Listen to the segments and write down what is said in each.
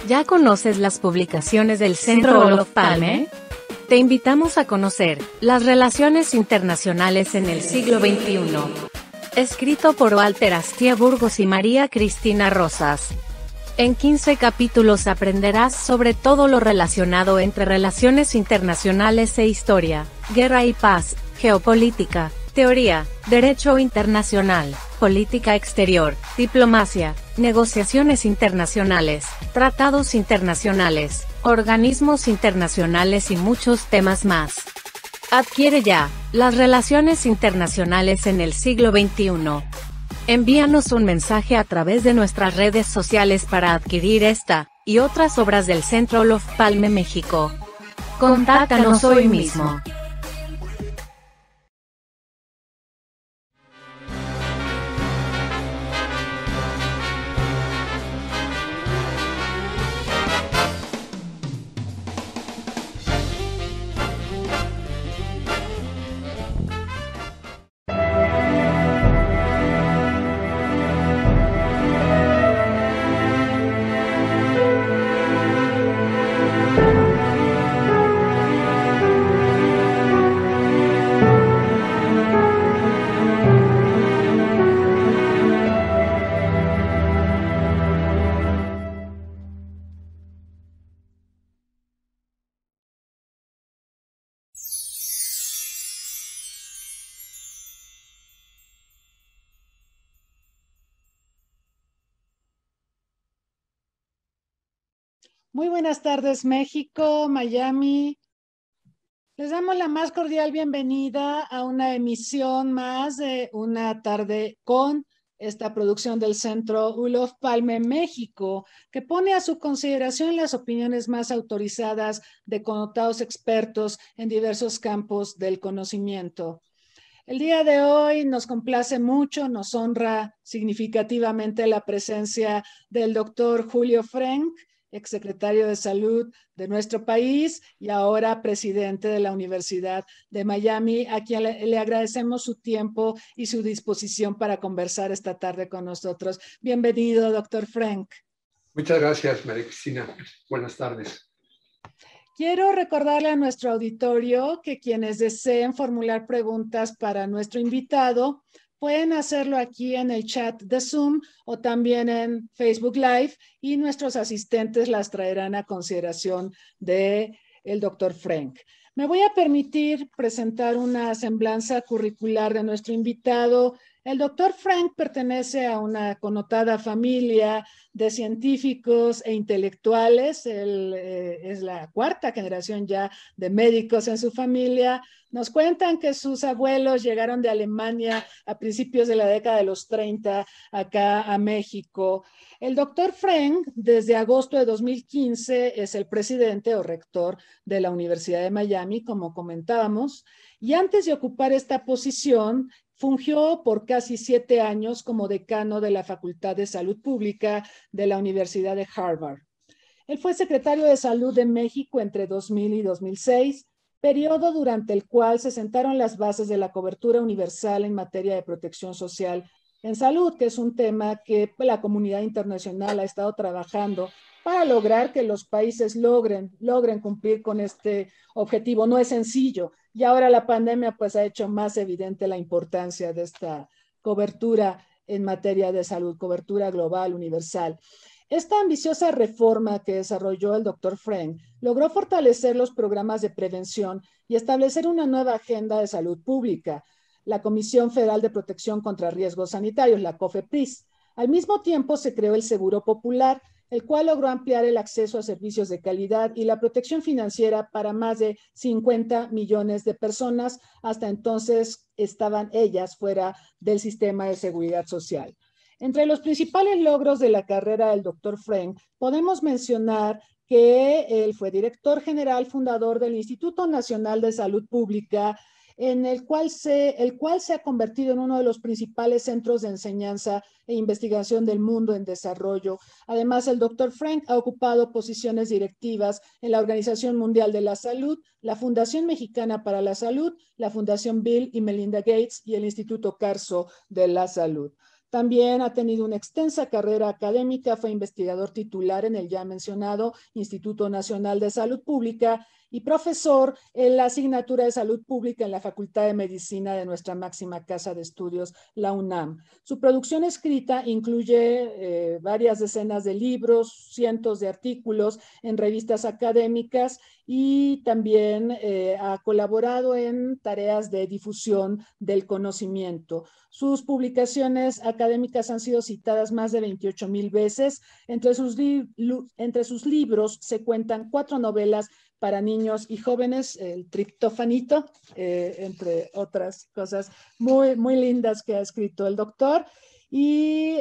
¿Ya conoces las publicaciones del Centro Olof Palme? Te invitamos a conocer las relaciones internacionales en el siglo XXI. Escrito por Walter Astia Burgos y María Cristina Rosas. En 15 capítulos aprenderás sobre todo lo relacionado entre relaciones internacionales e historia, guerra y paz, geopolítica, teoría, derecho internacional, política exterior, diplomacia, negociaciones internacionales, tratados internacionales, organismos internacionales y muchos temas más. Adquiere ya las relaciones internacionales en el siglo XXI. Envíanos un mensaje a través de nuestras redes sociales para adquirir esta y otras obras del Centro Olof Palme México. Contáctanos hoy mismo. Muy buenas tardes, México, Miami. Les damos la más cordial bienvenida a una emisión más de Una Tarde con esta producción del Centro Olof Palme México, que pone a su consideración las opiniones más autorizadas de connotados expertos en diversos campos del conocimiento. El día de hoy nos complace mucho, nos honra significativamente la presencia del doctor Julio Frenk, exsecretario de Salud de nuestro país y ahora presidente de la Universidad de Miami, a quien le agradecemos su tiempo y su disposición para conversar esta tarde con nosotros. Bienvenido, doctor Frenk. Muchas gracias, María Cristina. Buenas tardes. Quiero recordarle a nuestro auditorio que quienes deseen formular preguntas para nuestro invitado pueden hacerlo aquí en el chat de Zoom o también en Facebook Live y nuestros asistentes las traerán a consideración del doctor Frenk. Me voy a permitir presentar una semblanza curricular de nuestro invitado. El doctor Frenk pertenece a una connotada familia de científicos e intelectuales. Él es la cuarta generación ya de médicos en su familia. Nos cuentan que sus abuelos llegaron de Alemania a principios de la década de los 30 acá a México. El doctor Frenk, desde agosto de 2015, es el presidente o rector de la Universidad de Miami, como comentábamos, y antes de ocupar esta posición, fungió por casi 7 años como decano de la Facultad de Salud Pública de la Universidad de Harvard. Él fue secretario de Salud de México entre 2000 y 2006, periodo durante el cual se sentaron las bases de la cobertura universal en materia de protección social en salud, que es un tema que la comunidad internacional ha estado trabajando para lograr que los países logren cumplir con este objetivo. No es sencillo, y ahora la pandemia pues ha hecho más evidente la importancia de esta cobertura en materia de salud, cobertura global, universal. Esta ambiciosa reforma que desarrolló el doctor Frenk logró fortalecer los programas de prevención y establecer una nueva agenda de salud pública, la Comisión Federal de Protección contra Riesgos Sanitarios, la COFEPRIS. Al mismo tiempo se creó el Seguro Popular, el cual logró ampliar el acceso a servicios de calidad y la protección financiera para más de 50 millones de personas. Hasta entonces estaban ellas fuera del sistema de seguridad social. Entre los principales logros de la carrera del doctor Frenk, podemos mencionar que él fue director general fundador del Instituto Nacional de Salud Pública, el cual se ha convertido en uno de los principales centros de enseñanza e investigación del mundo en desarrollo. Además, el doctor Frenk ha ocupado posiciones directivas en la Organización Mundial de la Salud, la Fundación Mexicana para la Salud, la Fundación Bill y Melinda Gates y el Instituto Carso de la Salud. También ha tenido una extensa carrera académica, fue investigador titular en el ya mencionado Instituto Nacional de Salud Pública y profesor en la asignatura de Salud Pública en la Facultad de Medicina de nuestra máxima casa de estudios, la UNAM. Su producción escrita incluye varias decenas de libros, cientos de artículos en revistas académicas y también ha colaborado en tareas de difusión del conocimiento. Sus publicaciones académicas han sido citadas más de 28,000 veces. Entre sus libros se cuentan 4 novelas para niños y jóvenes, el Triptofanito, entre otras cosas muy, muy lindas que ha escrito el doctor. Y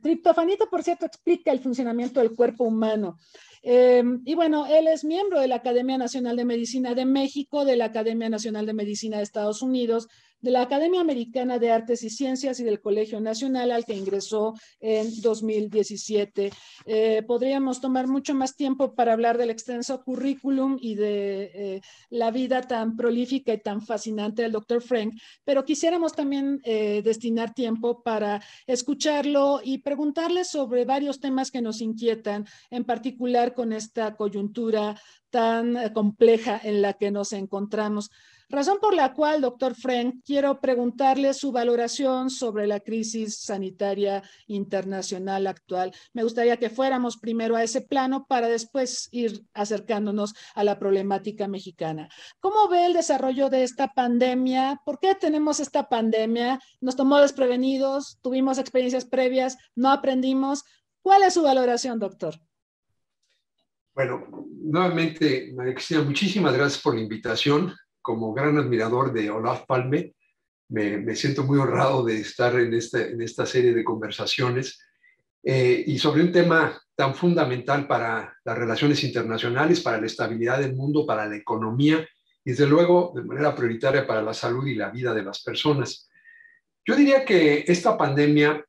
Triptofanito, por cierto, explica el funcionamiento del cuerpo humano. Y bueno, él es miembro de la Academia Nacional de Medicina de México, de la Academia Nacional de Medicina de Estados Unidos, de la Academia Americana de Artes y Ciencias y del Colegio Nacional, al que ingresó en 2017. Podríamos tomar mucho más tiempo para hablar del extenso currículum y de la vida tan prolífica y tan fascinante del doctor Frenk, pero quisiéramos también destinar tiempo para escucharlo y preguntarle sobre varios temas que nos inquietan, en particular con esta coyuntura tan compleja en la que nos encontramos. Razón por la cual, doctor Frenk, quiero preguntarle su valoración sobre la crisis sanitaria internacional actual. Me gustaría que fuéramos primero a ese plano para después ir acercándonos a la problemática mexicana. ¿Cómo ve el desarrollo de esta pandemia? ¿Por qué tenemos esta pandemia? ¿Nos tomó desprevenidos? ¿Tuvimos experiencias previas? ¿No aprendimos? ¿Cuál es su valoración, doctor? Bueno, nuevamente, María Cristina, muchísimas gracias por la invitación. Como gran admirador de Olof Palme, me siento muy honrado de estar en esta serie de conversaciones y sobre un tema tan fundamental para las relaciones internacionales, para la estabilidad del mundo, para la economía y desde luego de manera prioritaria para la salud y la vida de las personas. Yo diría que esta pandemia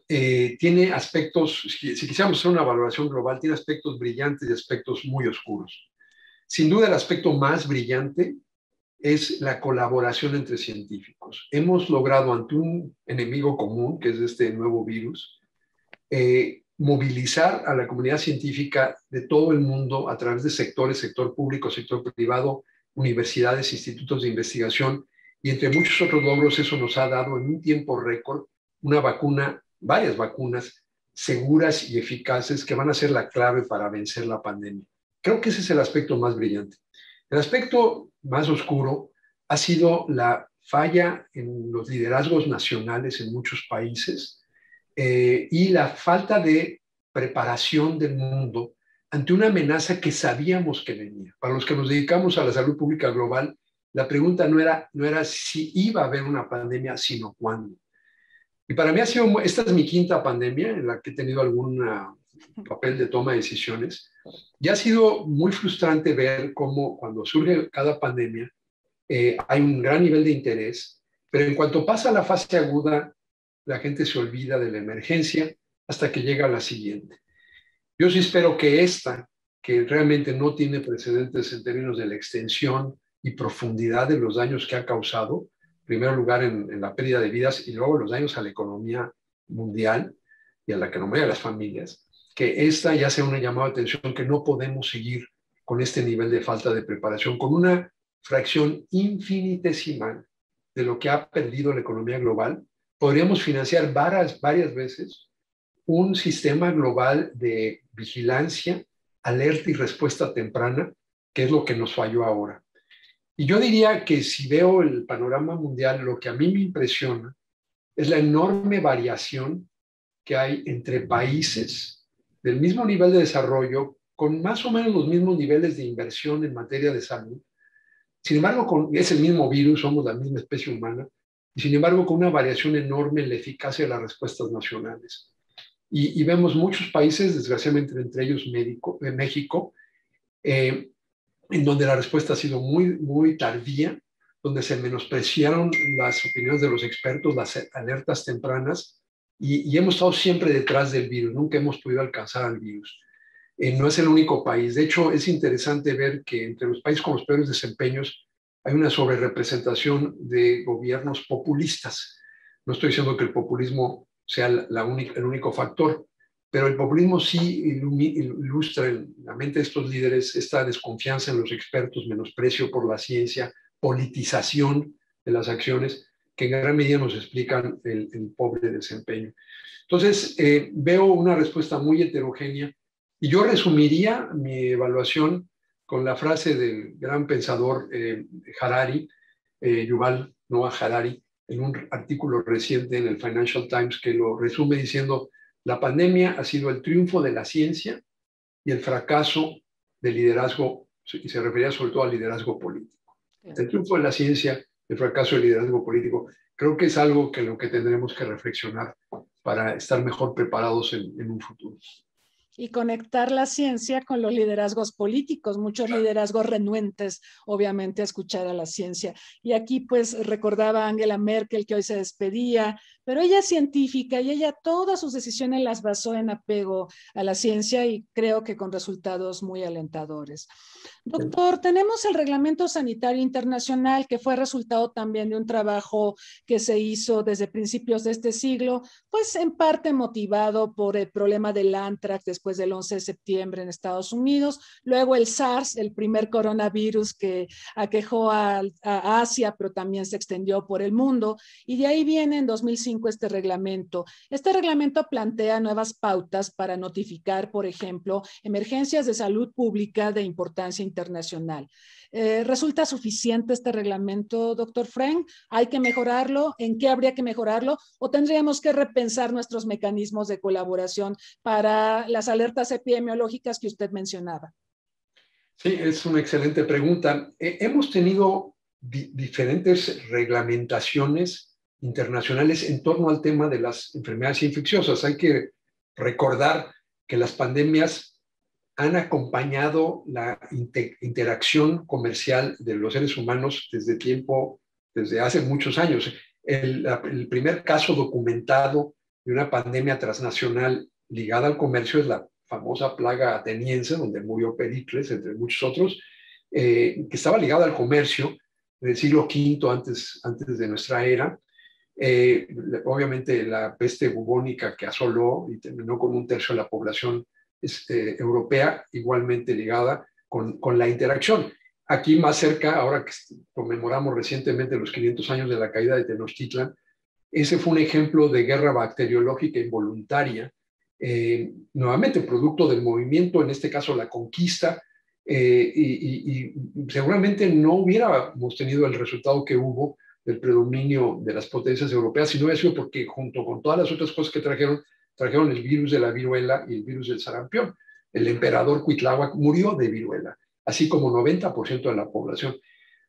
tiene aspectos, si quisiéramos hacer una valoración global, tiene aspectos brillantes y aspectos muy oscuros. Sin duda, el aspecto más brillante es la colaboración entre científicos. Hemos logrado ante un enemigo común, que es este nuevo virus, movilizar a la comunidad científica de todo el mundo a través de sectores, sector público, sector privado, universidades, institutos de investigación, y entre muchos otros logros eso nos ha dado en un tiempo récord una vacuna, varias vacunas seguras y eficaces que van a ser la clave para vencer la pandemia. Creo que ese es el aspecto más brillante. El aspecto más oscuro ha sido la falla en los liderazgos nacionales en muchos países y la falta de preparación del mundo ante una amenaza que sabíamos que venía. Para los que nos dedicamos a la salud pública global, la pregunta no era si iba a haber una pandemia, sino cuándo. Y para mí esta es mi quinta pandemia en la que he tenido algún papel de toma de decisiones. Y ha sido muy frustrante ver cómo cuando surge cada pandemia hay un gran nivel de interés, pero en cuanto pasa la fase aguda, la gente se olvida de la emergencia hasta que llega la siguiente. Yo sí espero que esta, que realmente no tiene precedentes en términos de la extensión y profundidad de los daños que ha causado, en primer lugar en la pérdida de vidas y luego los daños a la economía mundial y a la economía de las familias, que esta ya sea una llamada de atención que no podemos seguir con este nivel de falta de preparación, con una fracción infinitesimal de lo que ha perdido la economía global. Podríamos financiar varias veces un sistema global de vigilancia, alerta y respuesta temprana, que es lo que nos falló ahora. Y yo diría que si veo el panorama mundial, lo que a mí me impresiona es la enorme variación que hay entre países del mismo nivel de desarrollo, con más o menos los mismos niveles de inversión en materia de salud. Sin embargo, es el mismo virus, somos la misma especie humana, y sin embargo con una variación enorme en la eficacia de las respuestas nacionales. Y vemos muchos países, desgraciadamente entre ellos México, en donde la respuesta ha sido muy, muy tardía, donde se menospreciaron las opiniones de los expertos, las alertas tempranas, y hemos estado siempre detrás del virus, nunca hemos podido alcanzar al virus. No es el único país. De hecho, es interesante ver que entre los países con los peores desempeños hay una sobrerepresentación de gobiernos populistas, No estoy diciendo que el populismo sea el único factor, pero el populismo sí ilustra en la mente de estos líderes esta desconfianza en los expertos, menosprecio por la ciencia, politización de las acciones, que en gran medida nos explican el pobre desempeño. Entonces, veo una respuesta muy heterogénea y yo resumiría mi evaluación con la frase del gran pensador Harari, Yuval Noah Harari, en un artículo reciente en el Financial Times que lo resume diciendo: la pandemia ha sido el triunfo de la ciencia y el fracaso del liderazgo, y se refería sobre todo al liderazgo político. El triunfo de la ciencia, el fracaso del liderazgo político, creo que es algo que lo que tendremos que reflexionar para estar mejor preparados en un futuro. Y conectar la ciencia con los liderazgos políticos, muchos liderazgos renuentes, obviamente, a escuchar a la ciencia. Y aquí, pues, recordaba a Angela Merkel, que hoy se despedía, pero ella es científica y ella todas sus decisiones las basó en apego a la ciencia y creo que con resultados muy alentadores. Doctor, tenemos el Reglamento Sanitario Internacional, que fue resultado también de un trabajo que se hizo desde principios de este siglo, pues en parte motivado por el problema del anthrax después del 11 de septiembre en Estados Unidos, luego el SARS, el primer coronavirus que aquejó a Asia, pero también se extendió por el mundo, y de ahí viene en 2005 este reglamento. Este reglamento plantea nuevas pautas para notificar, por ejemplo, emergencias de salud pública de importancia internacional. ¿Resulta suficiente este reglamento, doctor Frank? ¿Hay que mejorarlo? ¿En qué habría que mejorarlo? ¿O tendríamos que repensar nuestros mecanismos de colaboración para las alertas epidemiológicas que usted mencionaba? Sí, es una excelente pregunta. Hemos tenido diferentes reglamentaciones internacionales en torno al tema de las enfermedades infecciosas. Hay que recordar que las pandemias han acompañado la interacción comercial de los seres humanos desde hace muchos años. El primer caso documentado de una pandemia transnacional ligada al comercio es la famosa plaga ateniense, donde murió Pericles, entre muchos otros, que estaba ligada al comercio del siglo V antes de nuestra era. Obviamente la peste bubónica que asoló y terminó con un tercio de la población europea, igualmente ligada con la interacción. Aquí más cerca, ahora que conmemoramos recientemente los 500 años de la caída de Tenochtitlan, ese fue un ejemplo de guerra bacteriológica involuntaria, nuevamente producto del movimiento, en este caso la conquista, y seguramente no hubiéramos tenido el resultado que hubo del predominio de las potencias europeas si no hubiera sido porque junto con todas las otras cosas que trajeron el virus de la viruela y el virus del sarampión. El emperador Cuitláhuac murió de viruela, así como 90% de la población.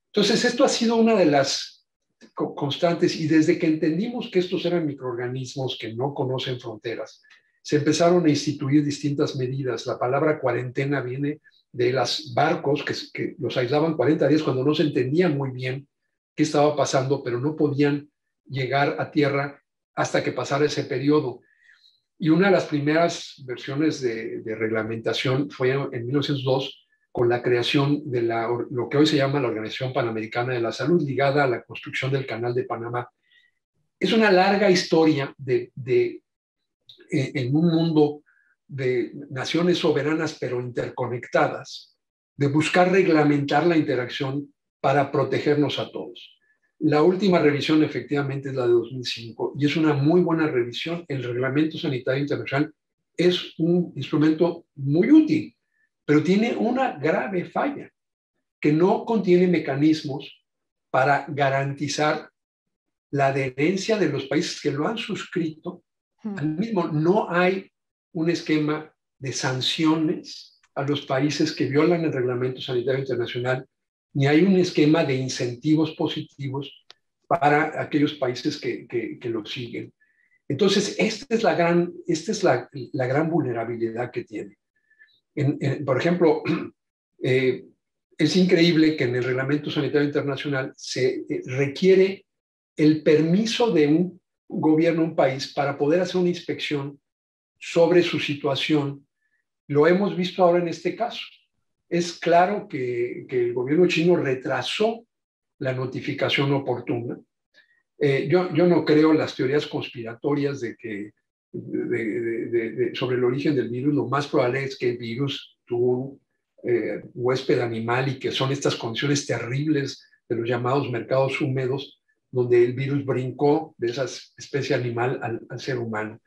Entonces, esto ha sido una de las constantes, y desde que entendimos que estos eran microorganismos que no conocen fronteras, se empezaron a instituir distintas medidas. La palabra cuarentena viene de los barcos que los aislaban 40 días cuando no se entendía muy bien qué estaba pasando, pero no podían llegar a tierra hasta que pasara ese periodo. Y una de las primeras versiones de reglamentación fue en 1902 con la creación de lo que hoy se llama la Organización Panamericana de la Salud, ligada a la construcción del Canal de Panamá. Es una larga historia en un mundo de naciones soberanas pero interconectadas, de buscar reglamentar la interacción para protegernos a todos. La última revisión efectivamente es la de 2005 y es una muy buena revisión. El Reglamento Sanitario Internacional es un instrumento muy útil, pero tiene una grave falla, que no contiene mecanismos para garantizar la adherencia de los países que lo han suscrito. Al mismo, no hay un esquema de sanciones a los países que violan el Reglamento Sanitario Internacional, ni hay un esquema de incentivos positivos para aquellos países que lo siguen. Entonces, esta es la gran vulnerabilidad que tiene. Por ejemplo, es increíble que en el Reglamento Sanitario Internacional se requiere el permiso de un gobierno, un país, para poder hacer una inspección sobre su situación. Lo hemos visto ahora en este caso. Es claro que el gobierno chino retrasó la notificación oportuna Yo no creo en las teorías conspiratorias sobre el origen del virus. Lo más probable es que el virus tuvo un huésped animal y que son estas condiciones terribles de los llamados mercados húmedos, donde el virus brincó de esa especie animal al ser humano.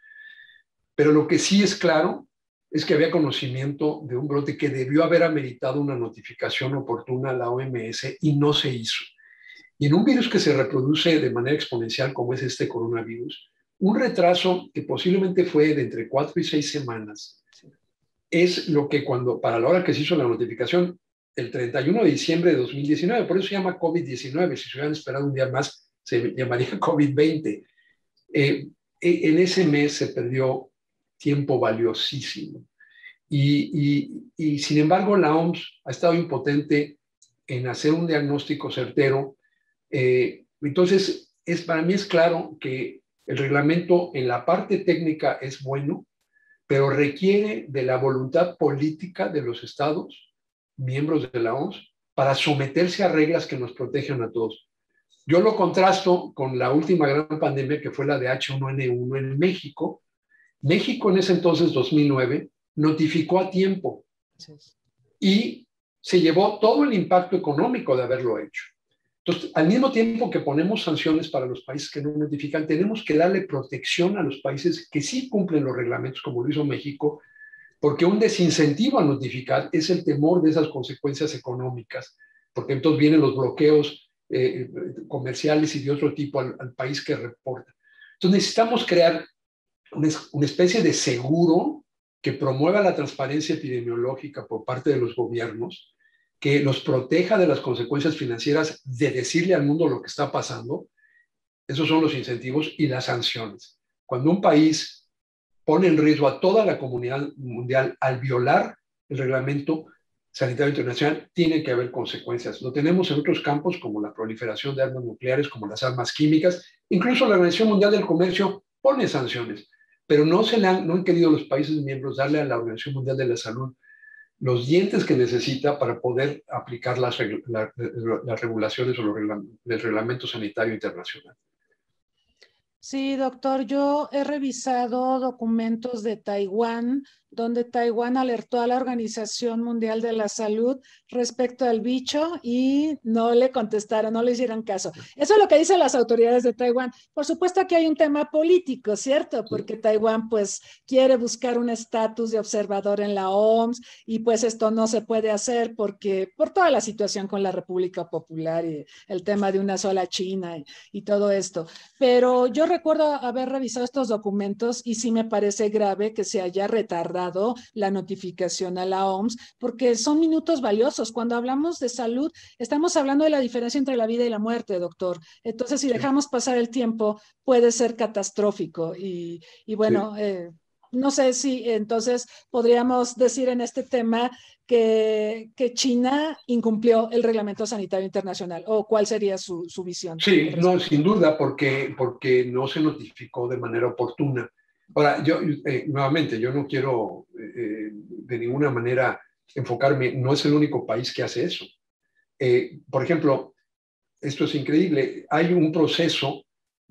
Pero lo que sí es claro es que había conocimiento de un brote que debió haber ameritado una notificación oportuna a la OMS y no se hizo. Y en un virus que se reproduce de manera exponencial como es este coronavirus, un retraso que posiblemente fue de entre 4 y 6 semanas es lo que para la hora que se hizo la notificación, el 31 de diciembre de 2019, por eso se llama COVID-19, si se hubieran esperado un día más se llamaría COVID-20. En ese mes se perdió tiempo valiosísimo. Y sin embargo, la OMS ha estado impotente en hacer un diagnóstico certero. Entonces, para mí es claro que el reglamento en la parte técnica es bueno, pero requiere de la voluntad política de los estados, miembros de la OMS, para someterse a reglas que nos protejan a todos. Yo lo contrasto con la última gran pandemia que fue la de H1N1 en México. México en ese entonces, 2009, notificó a tiempo y se llevó todo el impacto económico de haberlo hecho. Entonces, al mismo tiempo que ponemos sanciones para los países que no notifican, tenemos que darle protección a los países que sí cumplen los reglamentos, como lo hizo México, porque un desincentivo a notificar es el temor de esas consecuencias económicas, porque entonces vienen los bloqueos comerciales y de otro tipo al país que reporta. Entonces necesitamos crear una especie de seguro que promueva la transparencia epidemiológica por parte de los gobiernos, que los proteja de las consecuencias financieras de decirle al mundo lo que está pasando. Esos son los incentivos y las sanciones. Cuando un país pone en riesgo a toda la comunidad mundial al violar el reglamento sanitario internacional, tiene que haber consecuencias. Lo tenemos en otros campos como la proliferación de armas nucleares, como las armas químicas. Incluso la Organización Mundial del Comercio pone sanciones, pero no han querido los países miembros darle a la Organización Mundial de la Salud los dientes que necesita para poder aplicar las regulaciones o del reglamento sanitario internacional. Sí, doctor, yo he revisado documentos de Taiwán, donde Taiwán alertó a la Organización Mundial de la Salud respecto al bicho y no le contestaron, no le hicieron caso. Eso es lo que dicen las autoridades de Taiwán. Por supuesto que hay un tema político, ¿cierto? Porque Taiwán pues quiere buscar un estatus de observador en la OMS y pues esto no se puede hacer porque por toda la situación con la República Popular y el tema de una sola China y todo esto. Pero yo recuerdo haber revisado estos documentos y sí me parece grave que se haya retardado la notificación a la OMS, porque son minutos valiosos. Cuando hablamos de salud, estamos hablando de la diferencia entre la vida y la muerte, doctor. Entonces, si dejamos pasar el tiempo, puede ser catastrófico. Y bueno, no sé si entonces podríamos decir en este tema que China incumplió el Reglamento Sanitario Internacional, o cuál sería su visión. Sí, no, sin duda, porque no se notificó de manera oportuna. Ahora, nuevamente, yo no quiero de ninguna manera enfocarme, no es el único país que hace eso. Por ejemplo, esto es increíble, hay un proceso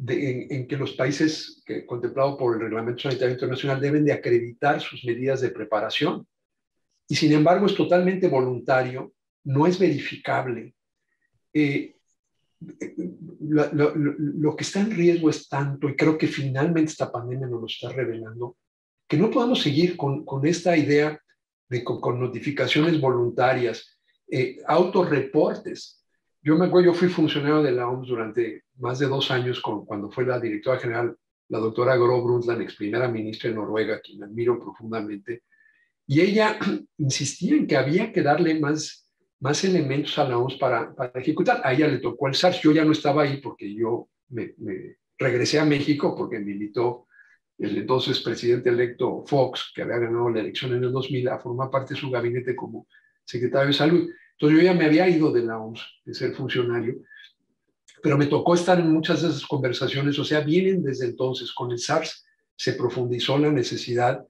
en que los países contemplados por el Reglamento Sanitario Internacional deben de acreditar sus medidas de preparación. Y sin embargo es totalmente voluntario, no es verificable. Lo que está en riesgo es tanto, y creo que finalmente esta pandemia nos lo está revelando, que no podemos seguir con esta idea de con notificaciones voluntarias, autorreportes. Yo me acuerdo, yo fui funcionario de la OMS durante más de 2 años cuando fue la directora general, la doctora Gro Brundtland, ex primera ministra de Noruega, quien admiro profundamente, y ella insistía en que había que darle más elementos a la OMS para ejecutar. A ella le tocó el SARS. Yo ya no estaba ahí porque yo me regresé a México porque me invitó el entonces presidente electo Fox, que había ganado la elección en el 2000, a formar parte de su gabinete como secretario de salud. Entonces yo ya me había ido de la OMS, de ser funcionario, pero me tocó estar en muchas de esas conversaciones. O sea, vienen desde entonces. Con el SARS se profundizó la necesidad.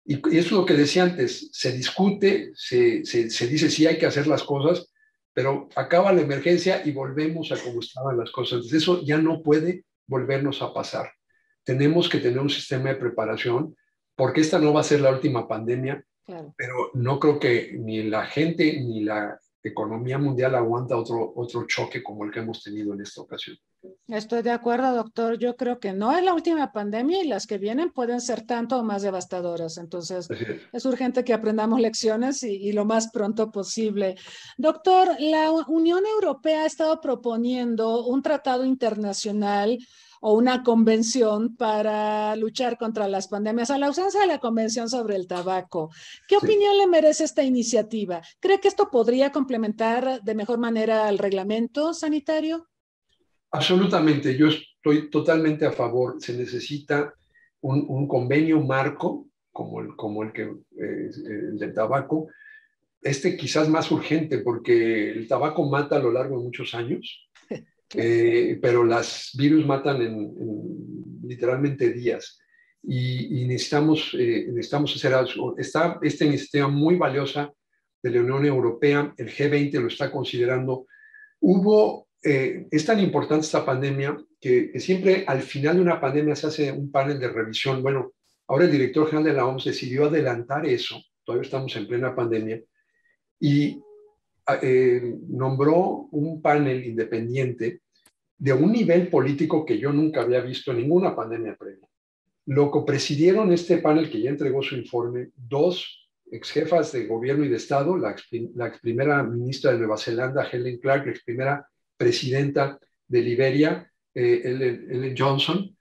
Y eso es lo que decía antes, se discute, se dice sí hay que hacer las cosas, pero acaba la emergencia y volvemos a como estaban las cosas. Eso ya no puede volvernos a pasar. Tenemos que tener un sistema de preparación, porque esta no va a ser la última pandemia, Claro. pero no creo que ni la gente ni la economía mundial aguanta otro choque como el que hemos tenido en esta ocasión. Estoy de acuerdo, doctor. Yo creo que no es la última pandemia y las que vienen pueden ser tanto o más devastadoras. Entonces, Así es. es urgente que aprendamos lecciones y lo más pronto posible. Doctor, la Unión Europea ha estado proponiendo un tratado internacional o una convención para luchar contra las pandemias, a la ausencia de la convención sobre el tabaco. ¿Qué Sí. opinión le merece esta iniciativa? ¿Cree que esto podría complementar de mejor manera el reglamento sanitario? Absolutamente, yo estoy totalmente a favor. Se necesita un convenio marco como el del tabaco. Este quizás más urgente porque el tabaco mata a lo largo de muchos años, pero las virus matan en literalmente días. Y necesitamos hacer algo. Está esta iniciativa muy valiosa de la Unión Europea, el G20 lo está considerando. Es tan importante esta pandemia que siempre al final de una pandemia se hace un panel de revisión. Bueno, ahora el director general de la OMS decidió adelantar eso, todavía estamos en plena pandemia, y nombró un panel independiente de un nivel político que yo nunca había visto en ninguna pandemia previa. Lo copresidieron este panel que ya entregó su informe, dos ex jefas de gobierno y de Estado, la ex primera ministra de Nueva Zelanda, Helen Clark, la ex primera presidenta de Liberia, Ellen Johnson.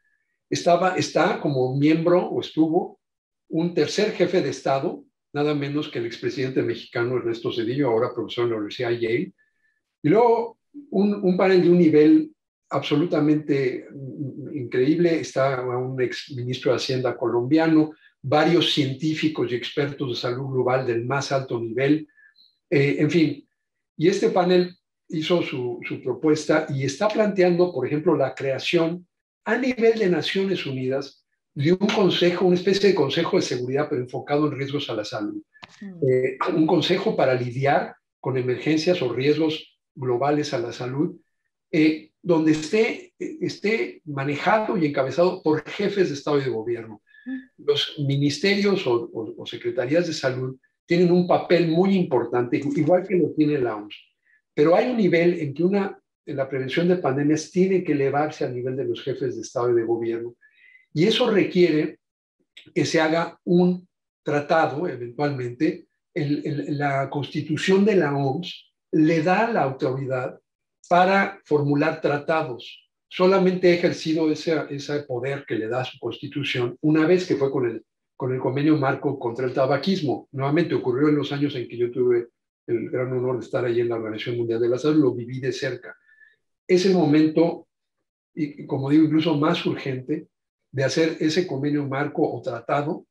Está como miembro, o estuvo, un tercer jefe de Estado, nada menos que el expresidente mexicano Ernesto Zedillo, ahora profesor en la Universidad de Yale. Y luego un panel de un nivel absolutamente increíble. Está un ex ministro de Hacienda colombiano, varios científicos y expertos de salud global del más alto nivel, en fin. Y este panel hizo su propuesta y está planteando, por ejemplo, la creación a nivel de Naciones Unidas de un consejo, una especie de consejo de seguridad, pero enfocado en riesgos a la salud. Un consejo para lidiar con emergencias o riesgos globales a la salud, donde esté manejado y encabezado por jefes de Estado y de gobierno. Los ministerios o secretarías de salud tienen un papel muy importante, igual que lo tiene la OMS. Pero hay un nivel en que en la prevención de pandemias tiene que elevarse al nivel de los jefes de Estado y de gobierno. Y eso requiere que se haga un tratado, eventualmente. La constitución de la OMS le da la autoridad para formular tratados. Solamente ha ejercido ese poder que le da su constitución una vez que fue con el convenio marco contra el tabaquismo. Nuevamente ocurrió en los años en que yo tuve el gran honor de estar allí en la Organización Mundial de la Salud, lo viví de cerca. Es el momento, y como digo, incluso más urgente, de hacer ese convenio marco o tratado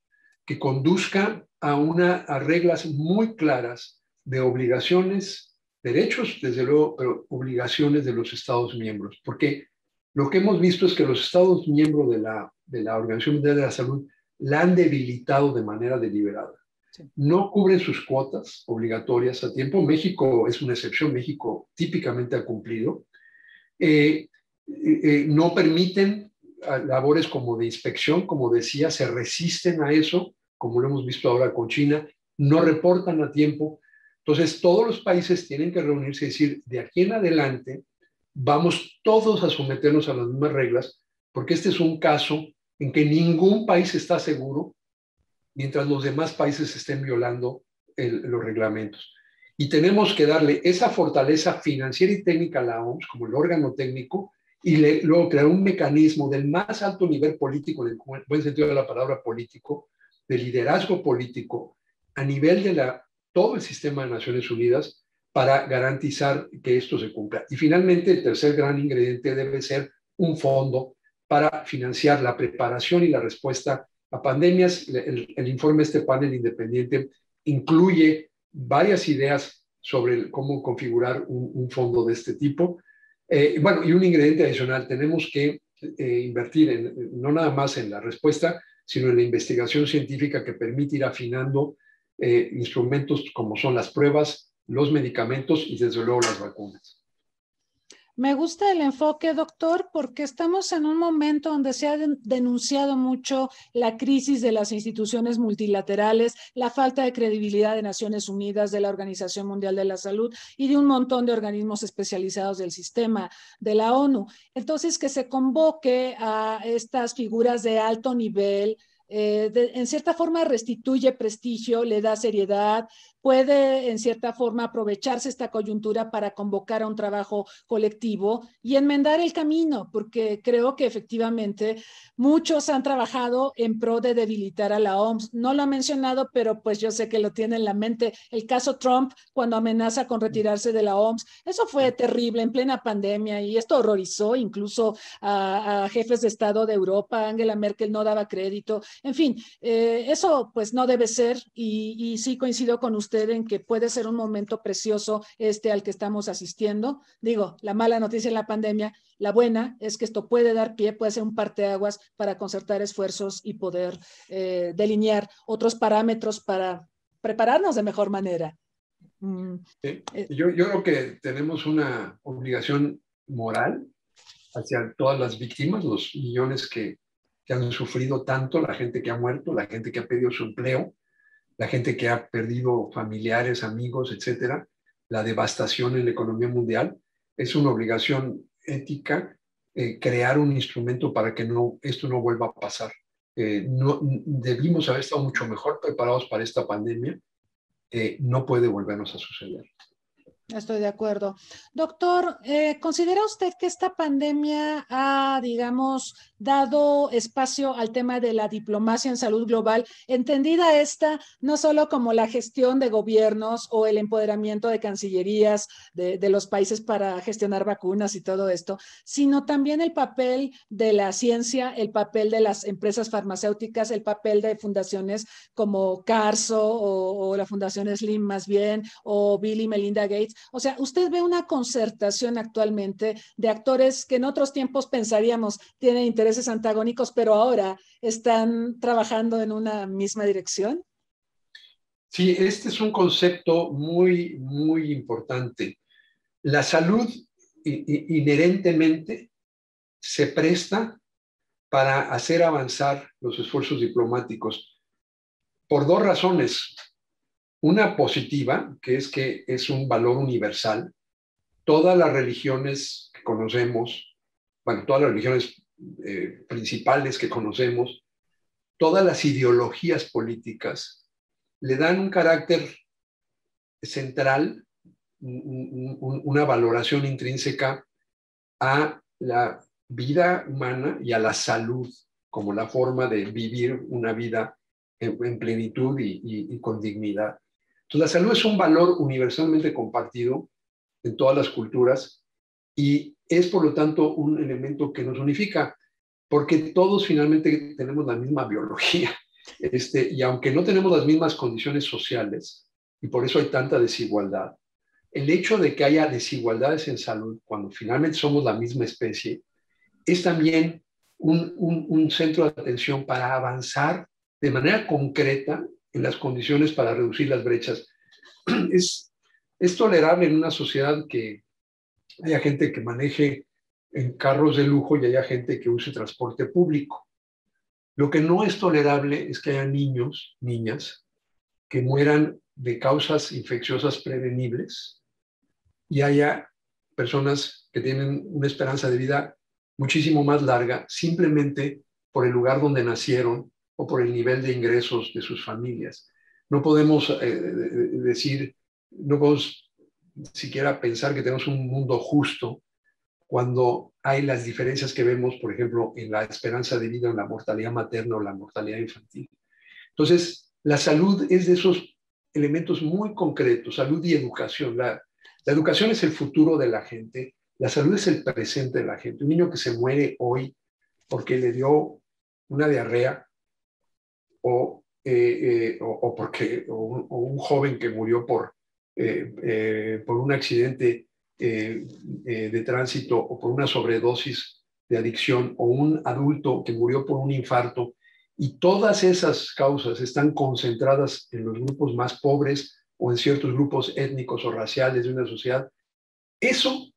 que conduzca a reglas muy claras de obligaciones, derechos, desde luego, pero obligaciones de los Estados miembros. Porque lo que hemos visto es que los Estados miembros de la Organización Mundial de la Salud la han debilitado de manera deliberada. Sí. No cubren sus cuotas obligatorias a tiempo. México es una excepción. México típicamente ha cumplido. No permiten labores como de inspección, como decía, se resisten a eso, como lo hemos visto ahora con China, no reportan a tiempo. Entonces, todos los países tienen que reunirse y decir, de aquí en adelante, vamos todos a someternos a las mismas reglas, porque este es un caso en que ningún país está seguro mientras los demás países estén violando los reglamentos. Y tenemos que darle esa fortaleza financiera y técnica a la OMS como el órgano técnico y luego crear un mecanismo del más alto nivel político, en el buen sentido de la palabra político, de liderazgo político, a nivel de todo el sistema de Naciones Unidas para garantizar que esto se cumpla. Y finalmente, el tercer gran ingrediente debe ser un fondo para financiar la preparación y la respuesta a pandemias. El informe de este panel independiente incluye varias ideas sobre cómo configurar un fondo de este tipo. Bueno, y un ingrediente adicional, tenemos que invertir no nada más en la respuesta, sino en la investigación científica que permite ir afinando instrumentos como son las pruebas, los medicamentos y desde luego las vacunas. Me gusta el enfoque, doctor, porque estamos en un momento donde se ha denunciado mucho la crisis de las instituciones multilaterales, la falta de credibilidad de Naciones Unidas, de la Organización Mundial de la Salud y de un montón de organismos especializados del sistema de la ONU. Entonces, que se convoque a estas figuras de alto nivel, en cierta forma restituye prestigio, le da seriedad, puede en cierta forma aprovecharse esta coyuntura para convocar a un trabajo colectivo y enmendar el camino, porque creo que efectivamente muchos han trabajado en pro de debilitar a la OMS. No lo ha mencionado, pero pues yo sé que lo tiene en la mente. El caso Trump, cuando amenaza con retirarse de la OMS, eso fue terrible en plena pandemia y esto horrorizó incluso a jefes de Estado de Europa. Angela Merkel no daba crédito. En fin, eso pues no debe ser y sí coincido con usted en que puede ser un momento precioso al que estamos asistiendo. Digo, la mala noticia en la pandemia, la buena es que esto puede dar pie, puede ser un parteaguas para concertar esfuerzos y poder delinear otros parámetros para prepararnos de mejor manera. Yo creo que tenemos una obligación moral hacia todas las víctimas, los millones que han sufrido tanto, la gente que ha muerto, la gente que ha perdido su empleo, la gente que ha perdido familiares, amigos, etcétera, la devastación en la economía mundial. Es una obligación ética crear un instrumento para que esto no vuelva a pasar. Debimos haber estado mucho mejor preparados para esta pandemia. No puede volvernos a suceder. Estoy de acuerdo. Doctor, ¿considera usted que esta pandemia ha, digamos, dado espacio al tema de la diplomacia en salud global, entendida esta no solo como la gestión de gobiernos o el empoderamiento de cancillerías de los países para gestionar vacunas y todo esto, sino también el papel de la ciencia, el papel de las empresas farmacéuticas, el papel de fundaciones como Carso o la Fundación Slim más bien, o Bill y Melinda Gates? O sea, ¿usted ve una concertación actualmente de actores que en otros tiempos pensaríamos tienen intereses antagónicos, pero ahora están trabajando en una misma dirección? Sí, este es un concepto muy, muy importante. La salud inherentemente se presta para hacer avanzar los esfuerzos diplomáticos por dos razones. Una positiva, que es un valor universal. Todas las religiones que conocemos, bueno, todas las religiones principales que conocemos, todas las ideologías políticas, le dan un carácter central, una valoración intrínseca a la vida humana y a la salud como la forma de vivir una vida en plenitud y con dignidad. Entonces, la salud es un valor universalmente compartido en todas las culturas y es, por lo tanto, un elemento que nos unifica, porque todos finalmente tenemos la misma biología. Y aunque no tenemos las mismas condiciones sociales, y por eso hay tanta desigualdad, el hecho de que haya desigualdades en salud, cuando finalmente somos la misma especie, es también un centro de atención para avanzar de manera concreta en las condiciones para reducir las brechas. Es tolerable en una sociedad que haya gente que maneje en carros de lujo y haya gente que use transporte público. Lo que no es tolerable es que haya niños, niñas, que mueran de causas infecciosas prevenibles y haya personas que tienen una esperanza de vida muchísimo más larga simplemente por el lugar donde nacieron o por el nivel de ingresos de sus familias. No podemos no podemos siquiera pensar que tenemos un mundo justo cuando hay las diferencias que vemos, por ejemplo, en la esperanza de vida, en la mortalidad materna o la mortalidad infantil. Entonces, la salud es de esos elementos muy concretos, salud y educación. La educación es el futuro de la gente, la salud es el presente de la gente. Un niño que se muere hoy porque le dio una diarrea o un joven que murió por un accidente de tránsito o por una sobredosis de adicción, o un adulto que murió por un infarto, y todas esas causas están concentradas en los grupos más pobres o en ciertos grupos étnicos o raciales de una sociedad, eso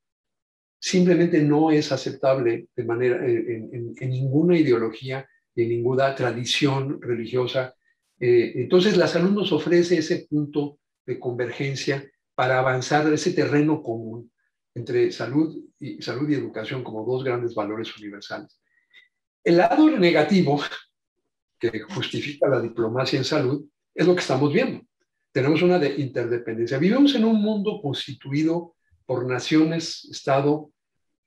simplemente no es aceptable de manera, en ninguna ideología, en ninguna tradición religiosa. Entonces, la salud nos ofrece ese punto de convergencia para avanzar en ese terreno común entre salud y educación como dos grandes valores universales. El lado negativo que justifica la diplomacia en salud es lo que estamos viendo. Tenemos una interdependencia. Vivimos en un mundo constituido por naciones,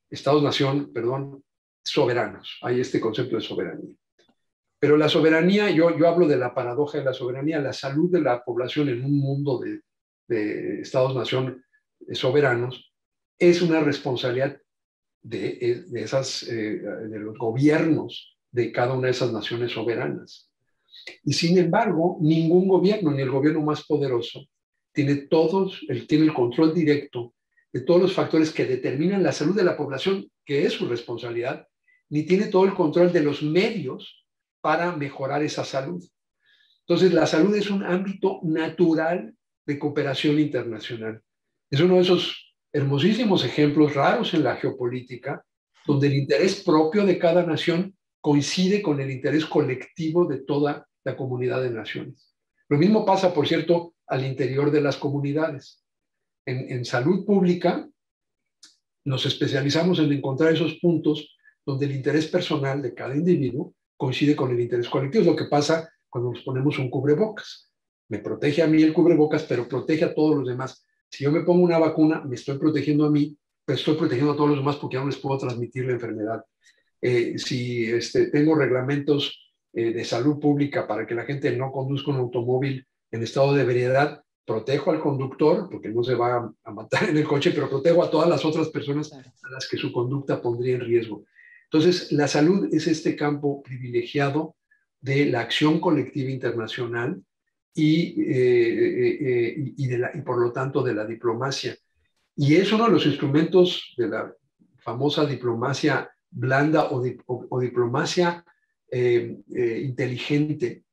estados-nación, perdón, soberanos. Hay este concepto de soberanía. Pero la soberanía, yo hablo de la paradoja de la soberanía, la salud de la población en un mundo de estados-nación soberanos es una responsabilidad de los gobiernos de cada una de esas naciones soberanas. Y sin embargo, ningún gobierno, ni el gobierno más poderoso, tiene el control directo de todos los factores que determinan la salud de la población, que es su responsabilidad, ni tiene todo el control de los medios para mejorar esa salud. Entonces, la salud es un ámbito natural de cooperación internacional. Es uno de esos hermosísimos ejemplos raros en la geopolítica, donde el interés propio de cada nación coincide con el interés colectivo de toda la comunidad de naciones. Lo mismo pasa, por cierto, al interior de las comunidades. En salud pública nos especializamos en encontrar esos puntos donde el interés personal de cada individuo coincide con el interés colectivo. Es lo que pasa cuando nos ponemos un cubrebocas. Me protege a mí el cubrebocas, pero protege a todos los demás. Si yo me pongo una vacuna, me estoy protegiendo a mí, pero estoy protegiendo a todos los demás porque ya no les puedo transmitir la enfermedad. Si tengo reglamentos de salud pública para que la gente no conduzca un automóvil en estado de ebriedad, protejo al conductor porque no se va a matar en el coche, pero protejo a todas las otras personas a las que su conducta pondría en riesgo. Entonces, la salud es este campo privilegiado de la acción colectiva internacional y por lo tanto de la diplomacia. Y es uno de los instrumentos de la famosa diplomacia blanda o diplomacia inteligente.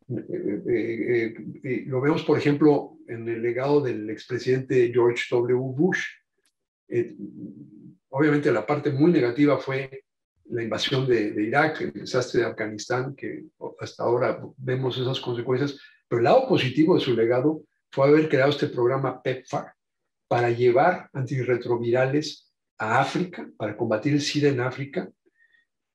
Lo vemos, por ejemplo, en el legado del expresidente George W. Bush. Obviamente la parte muy negativa fue la invasión de Irak, el desastre de Afganistán, que hasta ahora vemos esas consecuencias, pero el lado positivo de su legado fue haber creado este programa PEPFAR para llevar antirretrovirales a África, para combatir el SIDA en África.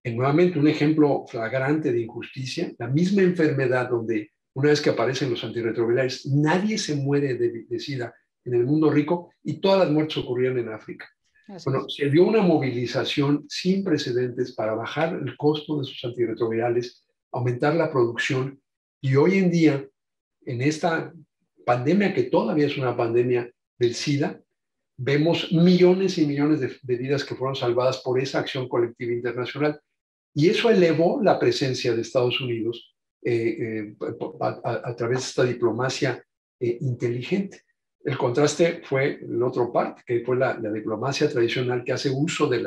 Nuevamente un ejemplo flagrante de injusticia, la misma enfermedad donde una vez que aparecen los antirretrovirales, nadie se muere de SIDA en el mundo rico y todas las muertes ocurrían en África. Bueno, se dio una movilización sin precedentes para bajar el costo de sus antirretrovirales, aumentar la producción y hoy en día, en esta pandemia que todavía es una pandemia del SIDA, vemos millones y millones de vidas que fueron salvadas por esa acción colectiva internacional. Y eso elevó la presencia de Estados Unidos a través de esta diplomacia inteligente. El contraste fue la otra parte, que fue la diplomacia tradicional que hace uso de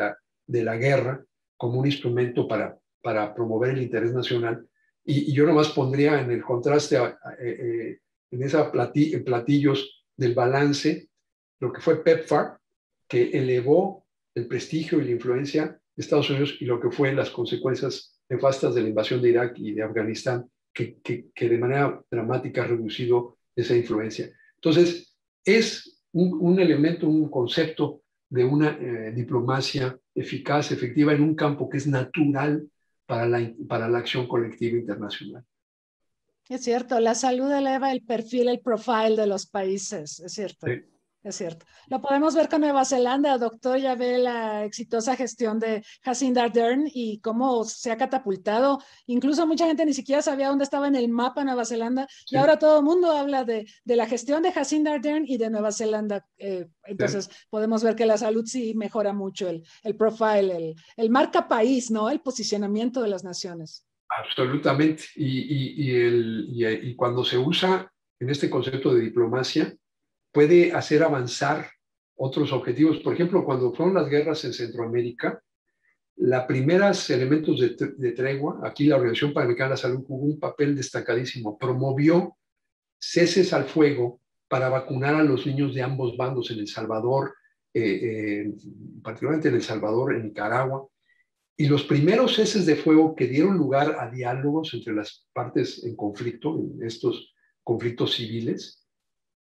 la guerra como un instrumento para promover el interés nacional. Y yo nomás pondría en el contraste, en esos platillos del balance, lo que fue PEPFAR, que elevó el prestigio y la influencia de Estados Unidos, y lo que fue las consecuencias nefastas de la invasión de Irak y de Afganistán, que de manera dramática ha reducido esa influencia. Entonces, es un elemento, un concepto de una diplomacia eficaz, efectiva, en un campo que es natural para la acción colectiva internacional. Es cierto, la salud eleva el perfil, el profile de los países, es cierto. Sí. Es cierto. Lo podemos ver con Nueva Zelanda, doctor, ya ve la exitosa gestión de Jacinda Ardern y cómo se ha catapultado. Incluso mucha gente ni siquiera sabía dónde estaba en el mapa Nueva Zelanda, sí. Y ahora todo el mundo habla de la gestión de Jacinda Ardern y de Nueva Zelanda. Entonces sí. Podemos ver que la salud sí mejora mucho el profile, el marca país, ¿no? El posicionamiento de las naciones. Absolutamente. Y cuando se usa en este concepto de diplomacia, puede hacer avanzar otros objetivos. Por ejemplo, cuando fueron las guerras en Centroamérica, los primeros elementos de tregua, aquí la Organización Panamericana de la Salud jugó un papel destacadísimo, promovió ceses al fuego para vacunar a los niños de ambos bandos en El Salvador, particularmente en El Salvador, en Nicaragua, y los primeros ceses de fuego que dieron lugar a diálogos entre las partes en conflicto, en estos conflictos civiles,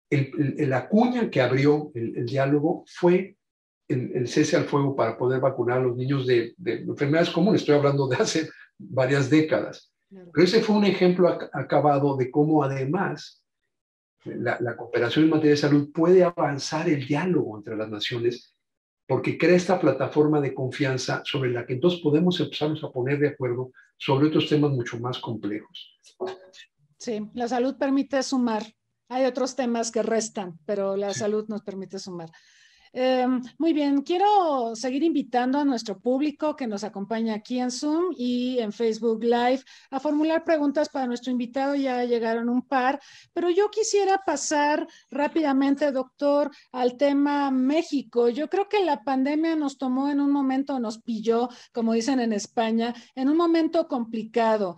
la cuña que abrió el diálogo fue el cese al fuego para poder vacunar a los niños de enfermedades comunes. Estoy hablando de hace varias décadas. Pero ese fue un ejemplo acabado de cómo además la cooperación en materia de salud puede avanzar el diálogo entre las naciones, porque crea esta plataforma de confianza sobre la que entonces podemos empezarnos a poner de acuerdo sobre otros temas mucho más complejos. Sí, la salud permite sumar. Hay otros temas que restan, pero la salud nos permite sumar. Muy bien, quiero seguir invitando a nuestro público que nos acompaña aquí en Zoom y en Facebook Live a formular preguntas para nuestro invitado. Ya llegaron un par, pero yo quisiera pasar rápidamente, doctor, al tema México. Yo creo que la pandemia nos tomó en un momento, nos pilló, como dicen en España, en un momento complicado.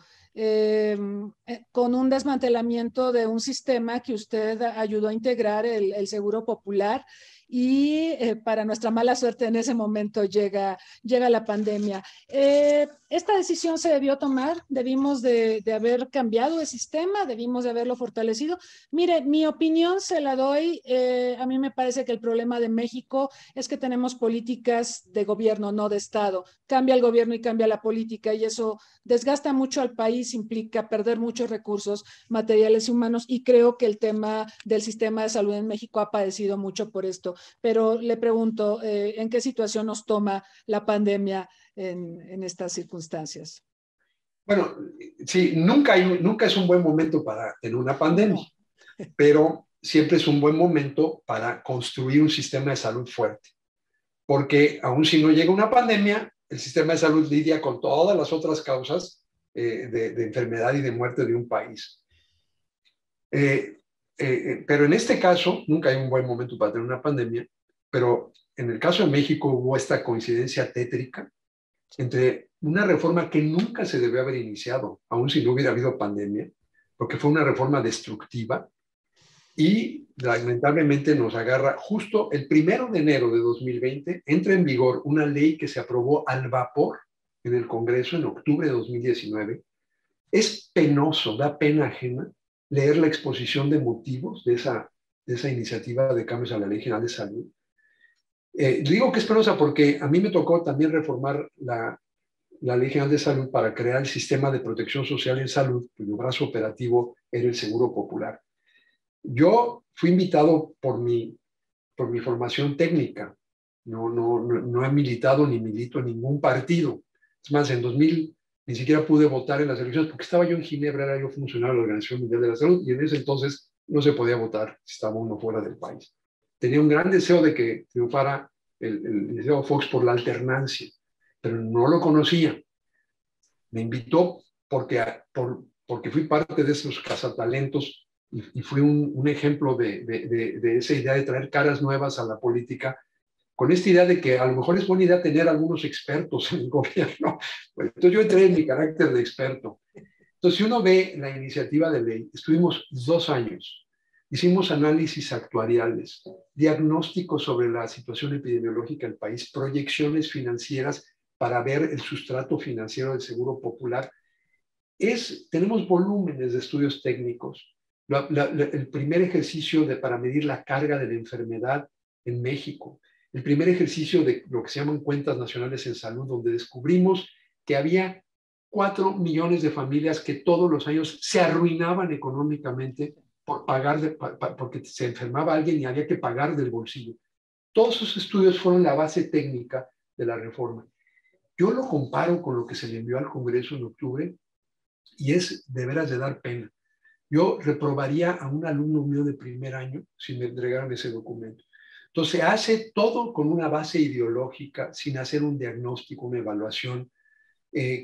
Con un desmantelamiento de un sistema que usted ayudó a integrar, el Seguro Popular, y para nuestra mala suerte en ese momento llega la pandemia. ¿Esta decisión se debió tomar? ¿Debimos de haber cambiado el sistema? ¿Debimos de haberlo fortalecido? Mire, mi opinión se la doy. A mí me parece que el problema de México es que tenemos políticas de gobierno, no de Estado. Cambia el gobierno y cambia la política, y eso desgasta mucho al país, implica perder muchos recursos materiales y humanos, y creo que el tema del sistema de salud en México ha padecido mucho por esto. Pero le pregunto, ¿en qué situación nos toma la pandemia en estas circunstancias? Bueno, sí, nunca es un buen momento para tener una pandemia, pero siempre es un buen momento para construir un sistema de salud fuerte. Porque aun si no llega una pandemia, el sistema de salud lidia con todas las otras causas de enfermedad y de muerte de un país. Pero en este caso, nunca hay un buen momento para tener una pandemia, pero en el caso de México hubo esta coincidencia tétrica entre una reforma que nunca se debió haber iniciado, aun si no hubiera habido pandemia, porque fue una reforma destructiva, y lamentablemente nos agarra justo el 1 de enero de 2020, entra en vigor una ley que se aprobó al vapor en el Congreso en octubre de 2019. Es penoso, da pena ajena leer la exposición de motivos de esa iniciativa de cambios a la Ley General de Salud. Digo que es penosa porque a mí me tocó también reformar la Ley General de Salud para crear el sistema de protección social en salud, cuyo brazo operativo era el Seguro Popular. Yo fui invitado por mi formación técnica. No he militado ni milito en ningún partido. Es más, en 2000 ni siquiera pude votar en las elecciones porque estaba yo en Ginebra, era yo funcionario de la Organización Mundial de la Salud, y en ese entonces no se podía votar si estaba uno fuera del país. Tenía un gran deseo de que triunfara el deseo Fox por la alternancia, pero no lo conocía. Me invitó porque fui parte de esos cazatalentos y fui un ejemplo de esa idea de traer caras nuevas a la política, con esta idea de que a lo mejor es buena idea tener algunos expertos en el gobierno. Pues, entonces yo entré en mi carácter de experto. Entonces, si uno ve la iniciativa de ley, estuvimos 2 años, hicimos análisis actuariales, diagnósticos sobre la situación epidemiológica del país, proyecciones financieras para ver el sustrato financiero del Seguro Popular. Tenemos volúmenes de estudios técnicos. El primer ejercicio para medir la carga de la enfermedad en México, el primer ejercicio de lo que se llaman cuentas nacionales en salud, donde descubrimos que había 4 millones de familias que todos los años se arruinaban económicamente por porque se enfermaba alguien y había que pagar del bolsillo. Todos esos estudios fueron la base técnica de la reforma. Yo lo comparo con lo que se le envió al Congreso en octubre y es de veras de dar pena. Yo reprobaría a un alumno mío de primer año si me entregaran ese documento. Entonces, se hace todo con una base ideológica, sin hacer un diagnóstico, una evaluación,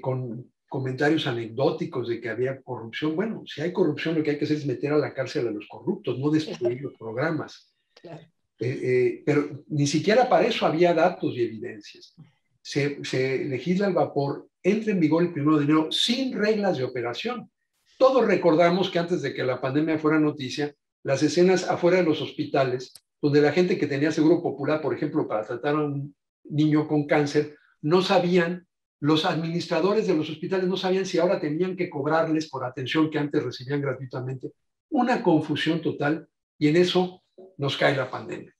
con comentarios anecdóticos de que había corrupción. Bueno, si hay corrupción, lo que hay que hacer es meter a la cárcel a los corruptos, no destruir los programas. Claro. Pero ni siquiera para eso había datos y evidencias. Se legisla al vapor, entra en vigor el 1 de enero sin reglas de operación. Todos recordamos que antes de que la pandemia fuera noticia, las escenas afuera de los hospitales, donde la gente que tenía seguro popular, por ejemplo, para tratar a un niño con cáncer, no sabían, los administradores de los hospitales no sabían si ahora tenían que cobrarles por atención que antes recibían gratuitamente. Una confusión total, y en eso nos cae la pandemia.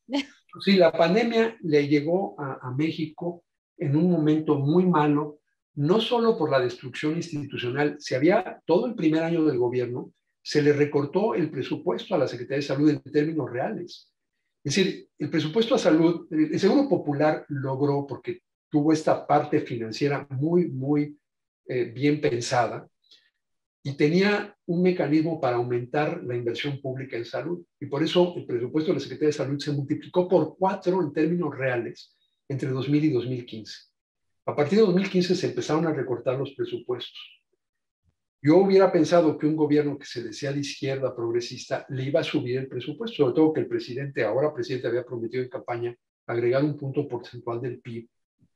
Sí, la pandemia le llegó a México en un momento muy malo, no solo por la destrucción institucional. Todo el primer año del gobierno, se le recortó el presupuesto a la Secretaría de Salud en términos reales. Es decir, el presupuesto a salud, el Seguro Popular logró, porque tuvo esta parte financiera muy bien pensada, y tenía un mecanismo para aumentar la inversión pública en salud. Y por eso el presupuesto de la Secretaría de Salud se multiplicó por 4 en términos reales entre 2000 y 2015. A partir de 2015 se empezaron a recortar los presupuestos. Yo hubiera pensado que un gobierno que se decía de izquierda, progresista, le iba a subir el presupuesto, sobre todo que el presidente, ahora presidente, había prometido en campaña agregar un punto porcentual del PIB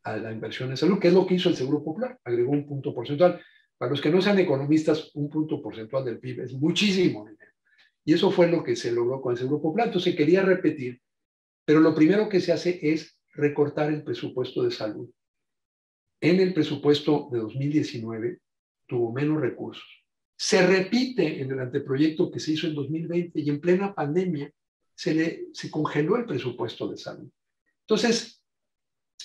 a la inversión en salud, que es lo que hizo el Seguro Popular, agregó un punto porcentual. Para los que no sean economistas, un punto porcentual del PIB es muchísimo dinero. Y eso fue lo que se logró con el Seguro Popular. Entonces quería repetir, pero lo primero que se hace es recortar el presupuesto de salud. En el presupuesto de 2019 tuvo menos recursos. Se repite en el anteproyecto que se hizo en 2020 y en plena pandemia se congeló el presupuesto de salud. Entonces,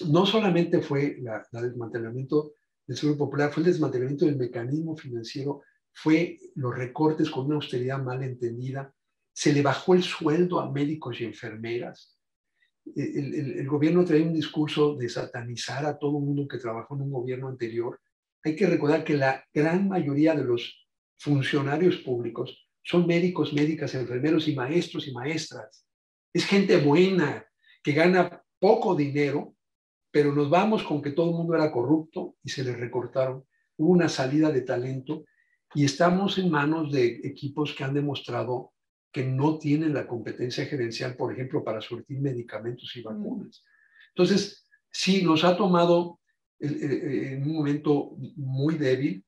no solamente fue el desmantelamiento del Seguro Popular, fue el desmantelamiento del mecanismo financiero, fue los recortes con una austeridad mal entendida, se le bajó el sueldo a médicos y enfermeras. El gobierno trae un discurso de satanizar a todo el mundo que trabajó en un gobierno anterior. Hay que recordar que la gran mayoría de los funcionarios públicos son médicos, médicas, enfermeros y maestros y maestras. Es gente buena que gana poco dinero, pero nos vamos con que todo el mundo era corrupto y se les recortaron. Hubo una salida de talento y estamos en manos de equipos que han demostrado que no tienen la competencia gerencial, por ejemplo, para surtir medicamentos y vacunas. Entonces, sí, nos ha tomado en un momento muy débil.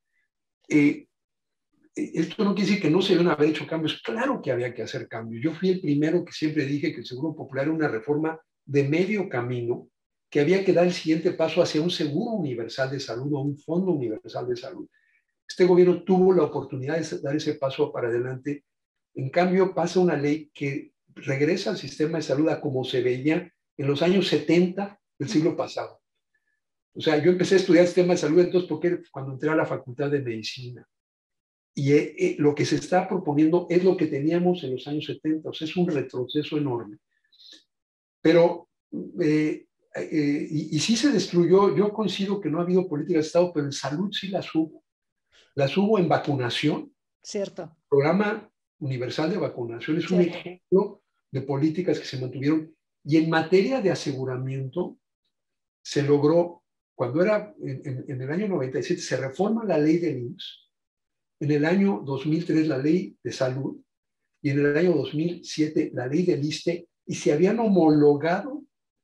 Esto no quiere decir que no se deben haber hecho cambios. Claro que había que hacer cambios. Yo fui el primero que siempre dije que el Seguro Popular era una reforma de medio camino, que había que dar el siguiente paso hacia un seguro universal de salud o un fondo universal de salud. Este gobierno tuvo la oportunidad de dar ese paso para adelante. En cambio, pasa una ley que regresa al sistema de salud a como se veía en los años 70 del siglo pasado. O sea, yo empecé a estudiar sistema de salud entonces porque cuando entré a la Facultad de Medicina. Y lo que se está proponiendo es lo que teníamos en los años 70. O sea, es un retroceso enorme. Pero, y sí se destruyó. Yo coincido que no ha habido políticas de Estado, pero en salud sí las hubo. Las hubo en vacunación. Cierto. El programa universal de vacunación es un ejemplo de políticas que se mantuvieron. Y en materia de aseguramiento, se logró, cuando era en el año 97, se reforma la ley del IMSS. En el año 2003 la ley de salud y en el año 2007 la ley del ISSSTE, y se habían homologado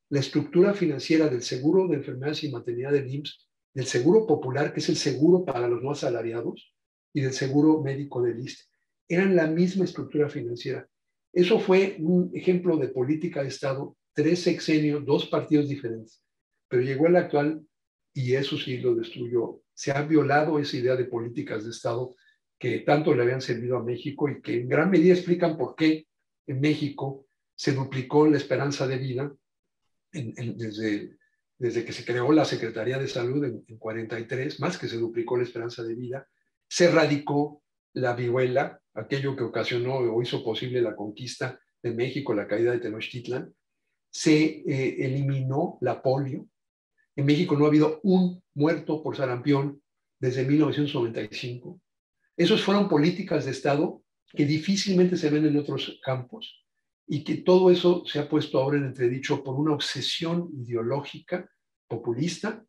la estructura financiera del seguro de enfermedades y maternidad del IMSS, del seguro popular, que es el seguro para los no asalariados, y del seguro médico del ISSSTE. Eran la misma estructura financiera. Eso fue un ejemplo de política de Estado, 3 sexenios, 2 partidos diferentes. Pero llegó el actual y eso sí lo destruyó. Se ha violado esa idea de políticas de Estado que tanto le habían servido a México y que en gran medida explican por qué en México se duplicó la esperanza de vida desde que se creó la Secretaría de Salud en 43, más que se duplicó la esperanza de vida. Se erradicó la viruela, aquello que ocasionó o hizo posible la conquista de México, la caída de Tenochtitlan. Se eliminó la polio. En México no ha habido un muerto por sarampión desde 1995. Esas fueron políticas de Estado que difícilmente se ven en otros campos y que todo eso se ha puesto ahora en entredicho por una obsesión ideológica populista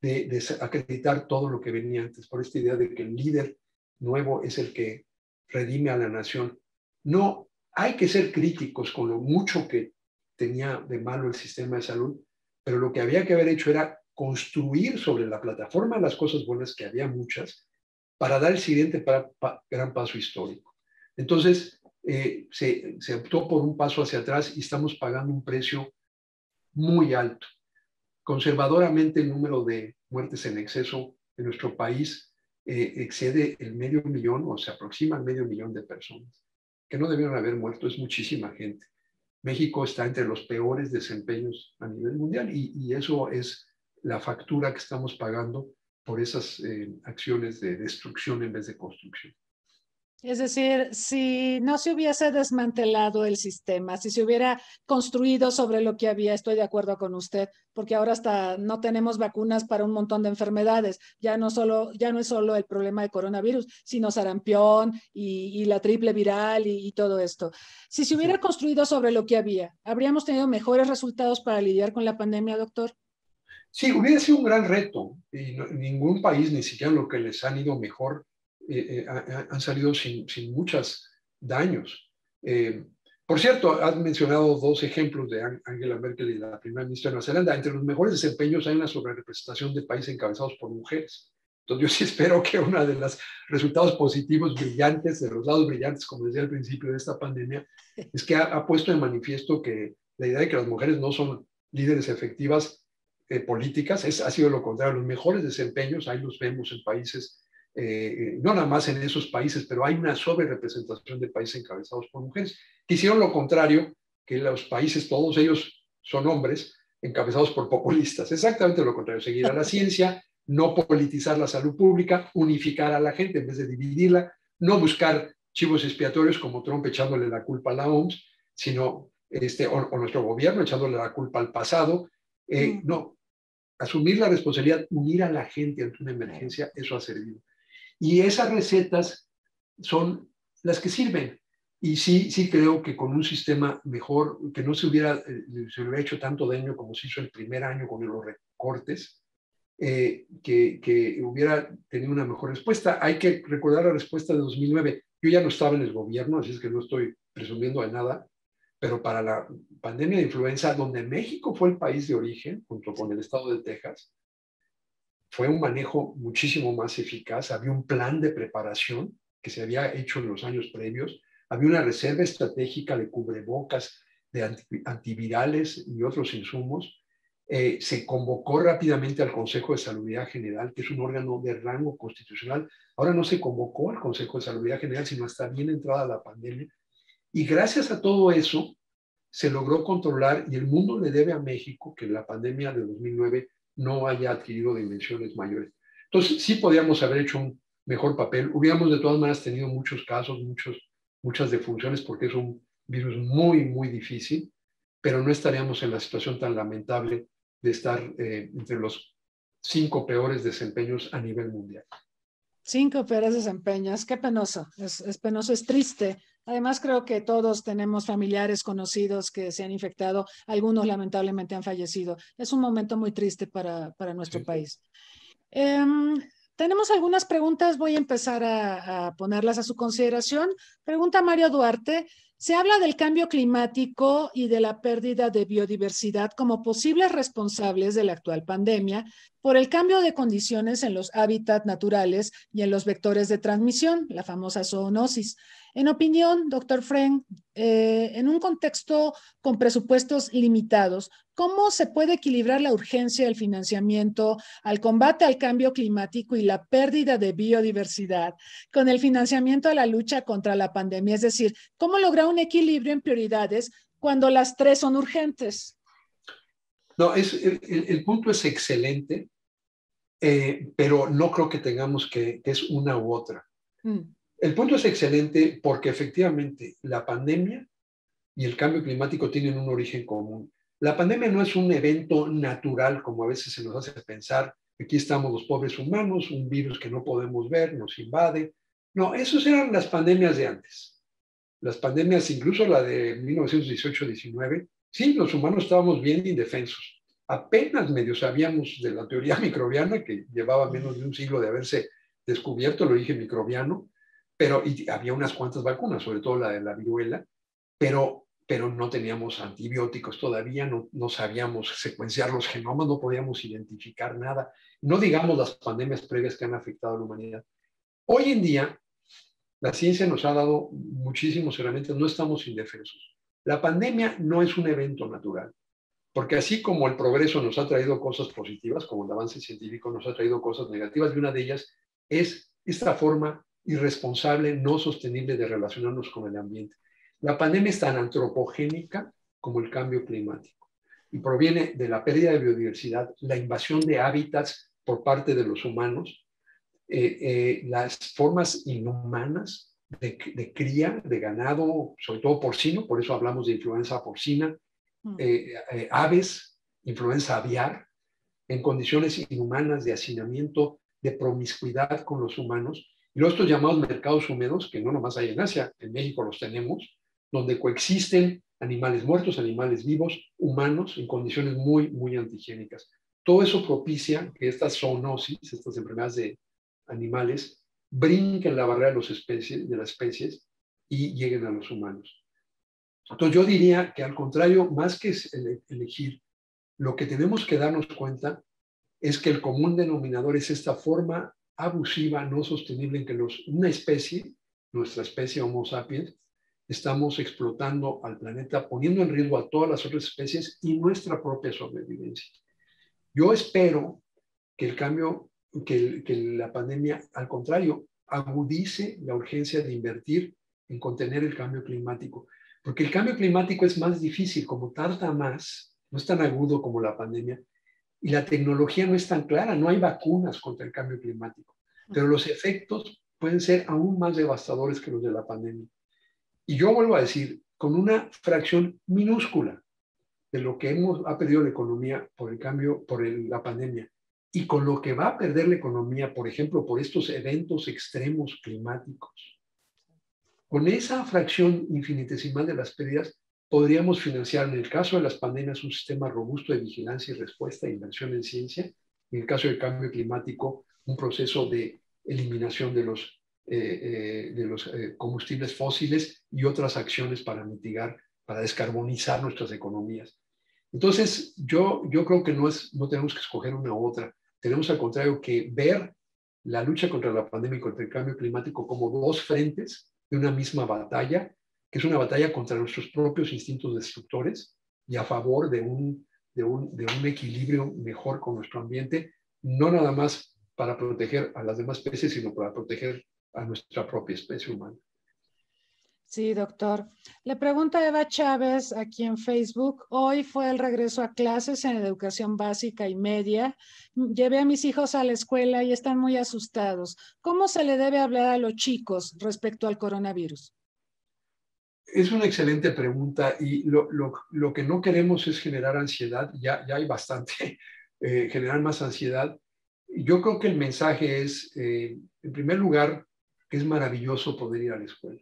de acreditar todo lo que venía antes, por esta idea de que el líder nuevo es el que redime a la nación. No, hay que ser críticos con lo mucho que tenía de malo el sistema de salud, pero lo que había que haber hecho era construir sobre la plataforma las cosas buenas, que había muchas, para dar el siguiente gran paso histórico. Entonces, se optó por un paso hacia atrás y estamos pagando un precio muy alto. Conservadoramente, el número de muertes en exceso en nuestro país excede el 500,000 o se aproxima al 500,000 de personas que no debieron haber muerto. Es muchísima gente. México está entre los peores desempeños a nivel mundial y eso es la factura que estamos pagando por esas acciones de destrucción en vez de construcción. Es decir, si no se hubiese desmantelado el sistema, si se hubiera construido sobre lo que había, estoy de acuerdo con usted, porque ahora hasta no tenemos vacunas para un montón de enfermedades. Ya no es solo el problema de coronavirus, sino sarampión y la triple viral y todo esto. Si se hubiera construido sobre lo que había, ¿habríamos tenido mejores resultados para lidiar con la pandemia, doctor? Sí, hubiera sido un gran reto y ningún país, ni siquiera lo que les han ido mejor, han salido sin muchos daños. Por cierto, has mencionado dos ejemplos de Angela Merkel y la primera ministra de Nueva Zelanda. Entre los mejores desempeños hay una sobrerepresentación de países encabezados por mujeres. Entonces yo sí espero que uno de los resultados positivos brillantes, de los lados brillantes, como decía al principio de esta pandemia, es que ha puesto de manifiesto que la idea de que las mujeres no son líderes efectivas políticas ha sido lo contrario. Los mejores desempeños ahí los vemos en países no nada más en esos países, pero hay una sobrerepresentación de países encabezados por mujeres, que hicieron lo contrario, que los países, todos ellos son hombres, encabezados por populistas. Exactamente lo contrario, seguir a la ciencia, no politizar la salud pública, unificar a la gente en vez de dividirla, no buscar chivos expiatorios como Trump echándole la culpa a la OMS, sino o nuestro gobierno echándole la culpa al pasado. No, asumir la responsabilidad, unir a la gente ante una emergencia, eso ha servido. Y esas recetas son las que sirven. Y sí creo que con un sistema mejor, que no se hubiera hecho tanto daño como se hizo el primer año con los recortes, que hubiera tenido una mejor respuesta. Hay que recordar la respuesta de 2009. Yo ya no estaba en el gobierno, así es que no estoy presumiendo de nada, pero para la pandemia de influenza, donde México fue el país de origen, junto con el estado de Texas, fue un manejo muchísimo más eficaz. Había un plan de preparación que se había hecho en los años previos. Había una reserva estratégica de cubrebocas, de antivirales y otros insumos. Se convocó rápidamente al Consejo de Salubridad General, que es un órgano de rango constitucional. Ahora no se convocó al Consejo de Salubridad General, sino hasta bien entrada la pandemia. Y gracias a todo eso, se logró controlar y el mundo le debe a México que la pandemia de 2009 no haya adquirido dimensiones mayores. Entonces, sí podíamos haber hecho un mejor papel. Hubiéramos de todas maneras tenido muchos casos, muchas defunciones, porque es un virus muy, muy difícil, pero no estaríamos en la situación tan lamentable de estar entre los 5 peores desempeños a nivel mundial. 5 peores desempeños, qué penoso, es penoso, es triste. Además, creo que todos tenemos familiares conocidos que se han infectado, algunos lamentablemente han fallecido. Es un momento muy triste para nuestro país. Tenemos algunas preguntas, voy a empezar a ponerlas a su consideración. Pregunta Mario Duarte, se habla del cambio climático y de la pérdida de biodiversidad como posibles responsables de la actual pandemia por el cambio de condiciones en los hábitats naturales y en los vectores de transmisión, la famosa zoonosis. En opinión, doctor Frenk, en un contexto con presupuestos limitados, ¿cómo se puede equilibrar la urgencia del financiamiento al combate al cambio climático y la pérdida de biodiversidad con el financiamiento a la lucha contra la pandemia? Es decir, ¿cómo lograr un equilibrio en prioridades cuando las tres son urgentes? No, el punto es excelente, pero no creo que tengamos que es una u otra. El punto es excelente porque efectivamente la pandemia y el cambio climático tienen un origen común. La pandemia no es un evento natural como a veces se nos hace pensar. Aquí estamos los pobres humanos, un virus que no podemos ver, nos invade. No, esas eran las pandemias de antes. Las pandemias, incluso la de 1918-19, sí, los humanos estábamos bien indefensos. Apenas medio sabíamos de la teoría microbiana, que llevaba menos de un siglo de haberse descubierto el origen microbiano, pero y había unas cuantas vacunas, sobre todo la de la viruela, pero no teníamos antibióticos todavía, no sabíamos secuenciar los genomas, no podíamos identificar nada. No digamos las pandemias previas que han afectado a la humanidad. Hoy en día, La ciencia nos ha dado muchísimas herramientas, no estamos indefensos. La pandemia no es un evento natural, porque así como el progreso nos ha traído cosas positivas, como el avance científico nos ha traído cosas negativas, y una de ellas es esta forma irresponsable, no sostenible de relacionarnos con el ambiente. La pandemia es tan antropogénica como el cambio climático y proviene de la pérdida de biodiversidad, la invasión de hábitats por parte de los humanos, las formas inhumanas de cría de ganado, sobre todo porcino, por eso hablamos de influenza porcina, aves, influenza aviar, en condiciones inhumanas de hacinamiento, de promiscuidad con los humanos, y los estos llamados mercados húmedos, que no nomás hay en Asia, en México los tenemos, donde coexisten animales muertos, animales vivos, humanos, en condiciones muy, muy antihigiénicas. Todo eso propicia que estas zoonosis, estas enfermedades de animales, brinquen la barrera de las especies y lleguen a los humanos. Entonces yo diría que al contrario, más que elegir, lo que tenemos que darnos cuenta es que el común denominador es esta forma abusiva, no sostenible en que una especie, nuestra especie Homo sapiens, estamos explotando al planeta, poniendo en riesgo a todas las otras especies y nuestra propia sobrevivencia. Yo espero que el cambio, que la pandemia, al contrario, agudice la urgencia de invertir en contener el cambio climático. Porque el cambio climático es más difícil, como tarda más, no es tan agudo como la pandemia, y la tecnología no es tan clara, no hay vacunas contra el cambio climático, pero los efectos pueden ser aún más devastadores que los de la pandemia. Y yo vuelvo a decir, con una fracción minúscula de lo que ha perdido la economía por el cambio, la pandemia, y con lo que va a perder la economía, por ejemplo, por estos eventos extremos climáticos, con esa fracción infinitesimal de las pérdidas, podríamos financiar, en el caso de las pandemias, un sistema robusto de vigilancia y respuesta e inversión en ciencia. En el caso del cambio climático, un proceso de eliminación de los combustibles fósiles y otras acciones para mitigar, para descarbonizar nuestras economías. Entonces, yo creo que no tenemos que escoger una u otra. Tenemos, al contrario, que ver la lucha contra la pandemia y contra el cambio climático como dos frentes de una misma batalla, que es una batalla contra nuestros propios instintos destructores y a favor de un equilibrio mejor con nuestro ambiente, no nada más para proteger a las demás especies, sino para proteger a nuestra propia especie humana. Sí, doctor. Le pregunta Eva Chávez aquí en Facebook. Hoy fue el regreso a clases en educación básica y media. Llevé a mis hijos a la escuela y están muy asustados. ¿Cómo se le debe hablar a los chicos respecto al coronavirus? Es una excelente pregunta y lo que no queremos es generar ansiedad. Ya hay bastante, generar más ansiedad. Yo creo que el mensaje es, en primer lugar, que es maravilloso poder ir a la escuela,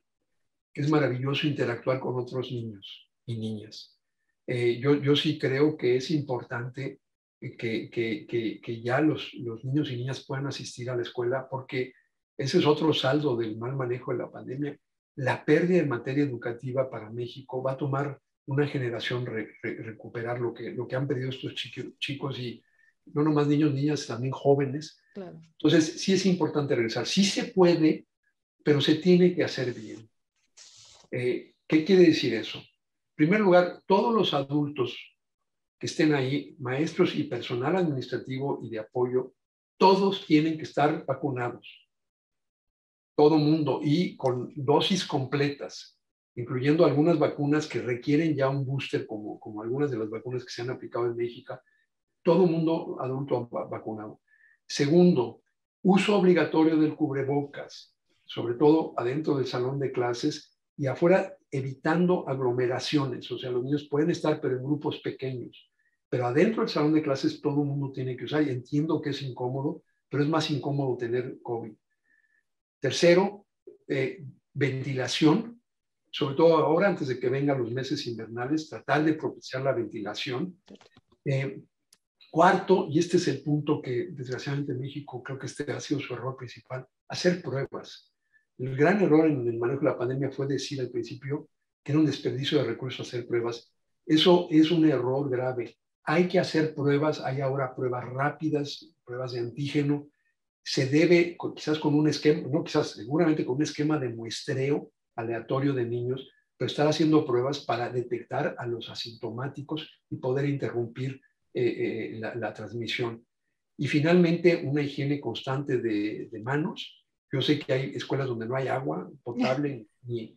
que es maravilloso interactuar con otros niños y niñas. Yo sí creo que es importante que ya los niños y niñas puedan asistir a la escuela, porque ese es otro saldo del mal manejo de la pandemia. La pérdida en materia educativa para México va a tomar una generación recuperar lo que han perdido estos chicos, y no nomás niños, niñas, también jóvenes. Claro. Entonces, sí es importante regresar. Sí se puede, pero se tiene que hacer bien. ¿Qué quiere decir eso? En primer lugar, todos los adultos que estén ahí, maestros y personal administrativo y de apoyo, todos tienen que estar vacunados. Todo mundo, y con dosis completas, incluyendo algunas vacunas que requieren ya un booster, como algunas de las vacunas que se han aplicado en México. Todo mundo adulto vacunado. Segundo, uso obligatorio del cubrebocas, sobre todo adentro del salón de clases y afuera, evitando aglomeraciones. O sea, los niños pueden estar, pero en grupos pequeños. Pero adentro del salón de clases todo el mundo tiene que usar, y entiendo que es incómodo, pero es más incómodo tener COVID. Tercero, ventilación, sobre todo ahora antes de que vengan los meses invernales, tratar de propiciar la ventilación. Cuarto, y este es el punto que desgraciadamente en México creo que este ha sido su error principal, hacer pruebas. El gran error en el manejo de la pandemia fue decir al principio que era un desperdicio de recursos hacer pruebas. Eso es un error grave. Hay que hacer pruebas, hay ahora pruebas rápidas, pruebas de antígeno, se debe, quizás con un esquema, no quizás, seguramente con un esquema de muestreo aleatorio de niños, pero estar haciendo pruebas para detectar a los asintomáticos y poder interrumpir la transmisión. Y finalmente, una higiene constante de manos. Yo sé que hay escuelas donde no hay agua potable, ni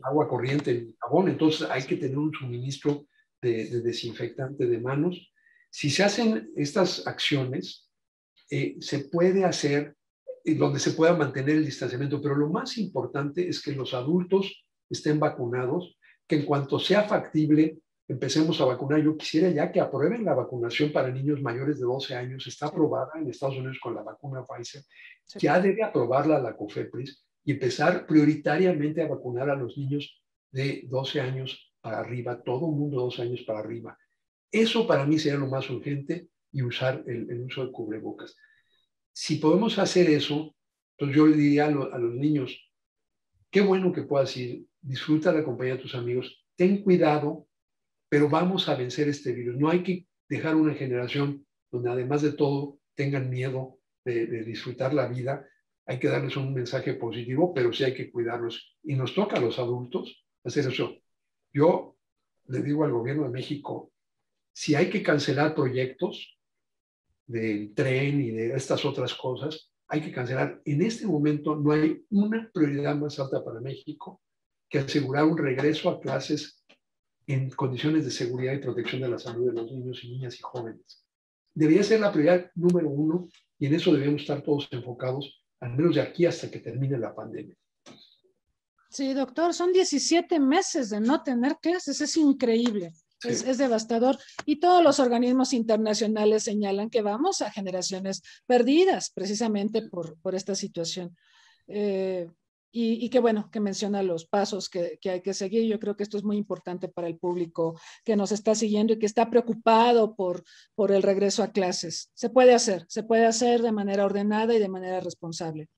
agua corriente, ni jabón, entonces hay que tener un suministro de desinfectante de manos. Si se hacen estas acciones, se puede hacer donde se pueda mantener el distanciamiento, pero lo más importante es que los adultos estén vacunados, que en cuanto sea factible empecemos a vacunar. Yo quisiera ya que aprueben la vacunación para niños mayores de 12 años. Está aprobada en Estados Unidos con la vacuna Pfizer. Ya debe aprobarla la COFEPRIS y empezar prioritariamente a vacunar a los niños de 12 años para arriba, todo el mundo 12 años para arriba. Eso para mí sería lo más urgente, y usar el uso de cubrebocas. Si podemos hacer eso, entonces yo le diría a los niños, qué bueno que puedas ir, disfruta la compañía de tus amigos, ten cuidado, pero vamos a vencer este virus. No hay que dejar una generación donde además de todo tengan miedo de disfrutar la vida. Hay que darles un mensaje positivo, pero sí hay que cuidarlos. Y nos toca a los adultos hacer eso. Yo le digo al gobierno de México, si hay que cancelar proyectos del tren y de estas otras cosas, hay que cancelar. En este momento no hay una prioridad más alta para México que asegurar un regreso a clases en condiciones de seguridad y protección de la salud de los niños y niñas y jóvenes. Debería ser la prioridad número uno, y en eso debemos estar todos enfocados, al menos de aquí hasta que termine la pandemia. Sí, doctor, son 17 meses de no tener clases, es increíble. Sí. Es devastador, y todos los organismos internacionales señalan que vamos a generaciones perdidas precisamente por esta situación. Y qué bueno que menciona los pasos que hay que seguir. Yo creo que esto es muy importante para el público que nos está siguiendo y que está preocupado por el regreso a clases. Se puede hacer de manera ordenada y de manera responsable.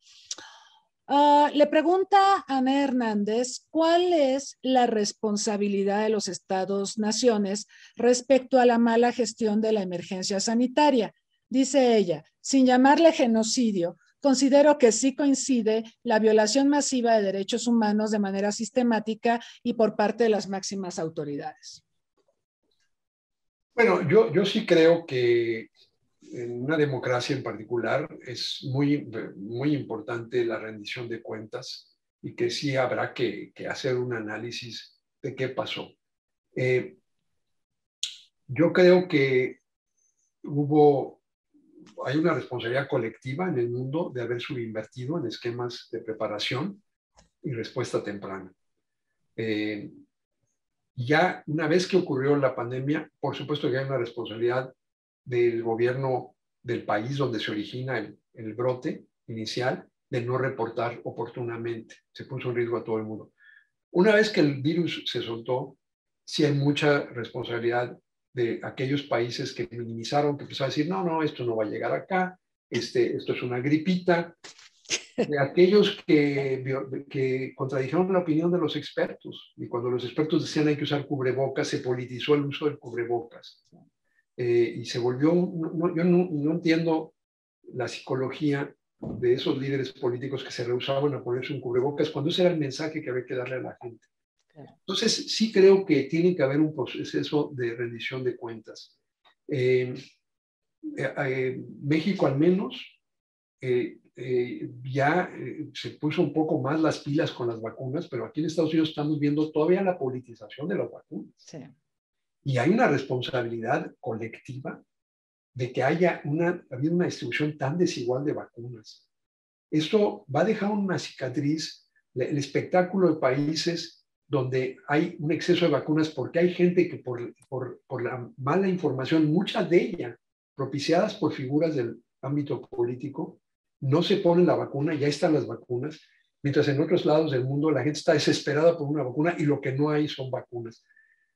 Le pregunta Ana Hernández, ¿cuál es la responsabilidad de los estados-naciones respecto a la mala gestión de la emergencia sanitaria? Dice ella, sin llamarle genocidio, considero que sí coincide la violación masiva de derechos humanos de manera sistemática y por parte de las máximas autoridades. Bueno, yo sí creo que en una democracia en particular es muy, muy importante la rendición de cuentas, y que sí habrá que hacer un análisis de qué pasó. Yo creo que hay una responsabilidad colectiva en el mundo de haber subinvertido en esquemas de preparación y respuesta temprana. Ya una vez que ocurrió la pandemia, por supuesto que hay una responsabilidad del gobierno del país donde se origina el brote inicial, de no reportar oportunamente. Se puso en riesgo a todo el mundo. Una vez que el virus se soltó, sí hay mucha responsabilidad de aquellos países que minimizaron, que empezaron a decir, no, esto no va a llegar acá, esto es una gripita. De aquellos que contradijeron la opinión de los expertos, y cuando los expertos decían hay que usar cubrebocas, se politizó el uso del cubrebocas. Y se volvió, yo no entiendo la psicología de esos líderes políticos que se rehusaban a ponerse un cubrebocas cuando ese era el mensaje que había que darle a la gente. Entonces, sí creo que tiene que haber un proceso de rendición de cuentas. México al menos ya se puso un poco más las pilas con las vacunas, pero aquí en Estados Unidos estamos viendo todavía la politización de las vacunas. Sí. Y hay una responsabilidad colectiva de que haya habido una distribución tan desigual de vacunas. Esto va a dejar una cicatriz, el espectáculo de países donde hay un exceso de vacunas, porque hay gente que por la mala información, muchas de ellas propiciadas por figuras del ámbito político, no se ponen la vacuna, ya están las vacunas, mientras en otros lados del mundo la gente está desesperada por una vacuna y lo que no hay son vacunas.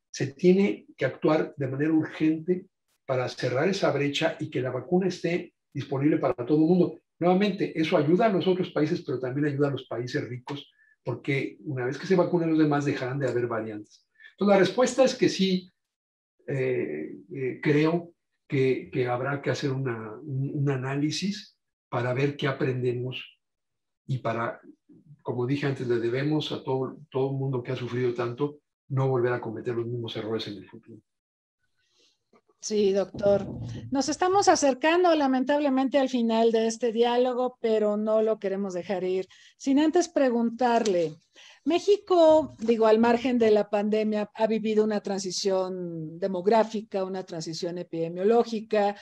Se tiene que actuar de manera urgente para cerrar esa brecha y que la vacuna esté disponible para todo el mundo. Nuevamente, eso ayuda a los otros países, pero también ayuda a los países ricos, porque una vez que se vacunen los demás, dejarán de haber variantes. Entonces, la respuesta es que sí, creo que habrá que hacer un análisis para ver qué aprendemos y para, como dije antes, le debemos a todo el mundo que ha sufrido tanto no volver a cometer los mismos errores en el futuro. Sí, doctor. Nos estamos acercando lamentablemente al final de este diálogo, pero no lo queremos dejar ir sin antes preguntarle. México, digo, al margen de la pandemia, ha vivido una transición demográfica, una transición epidemiológica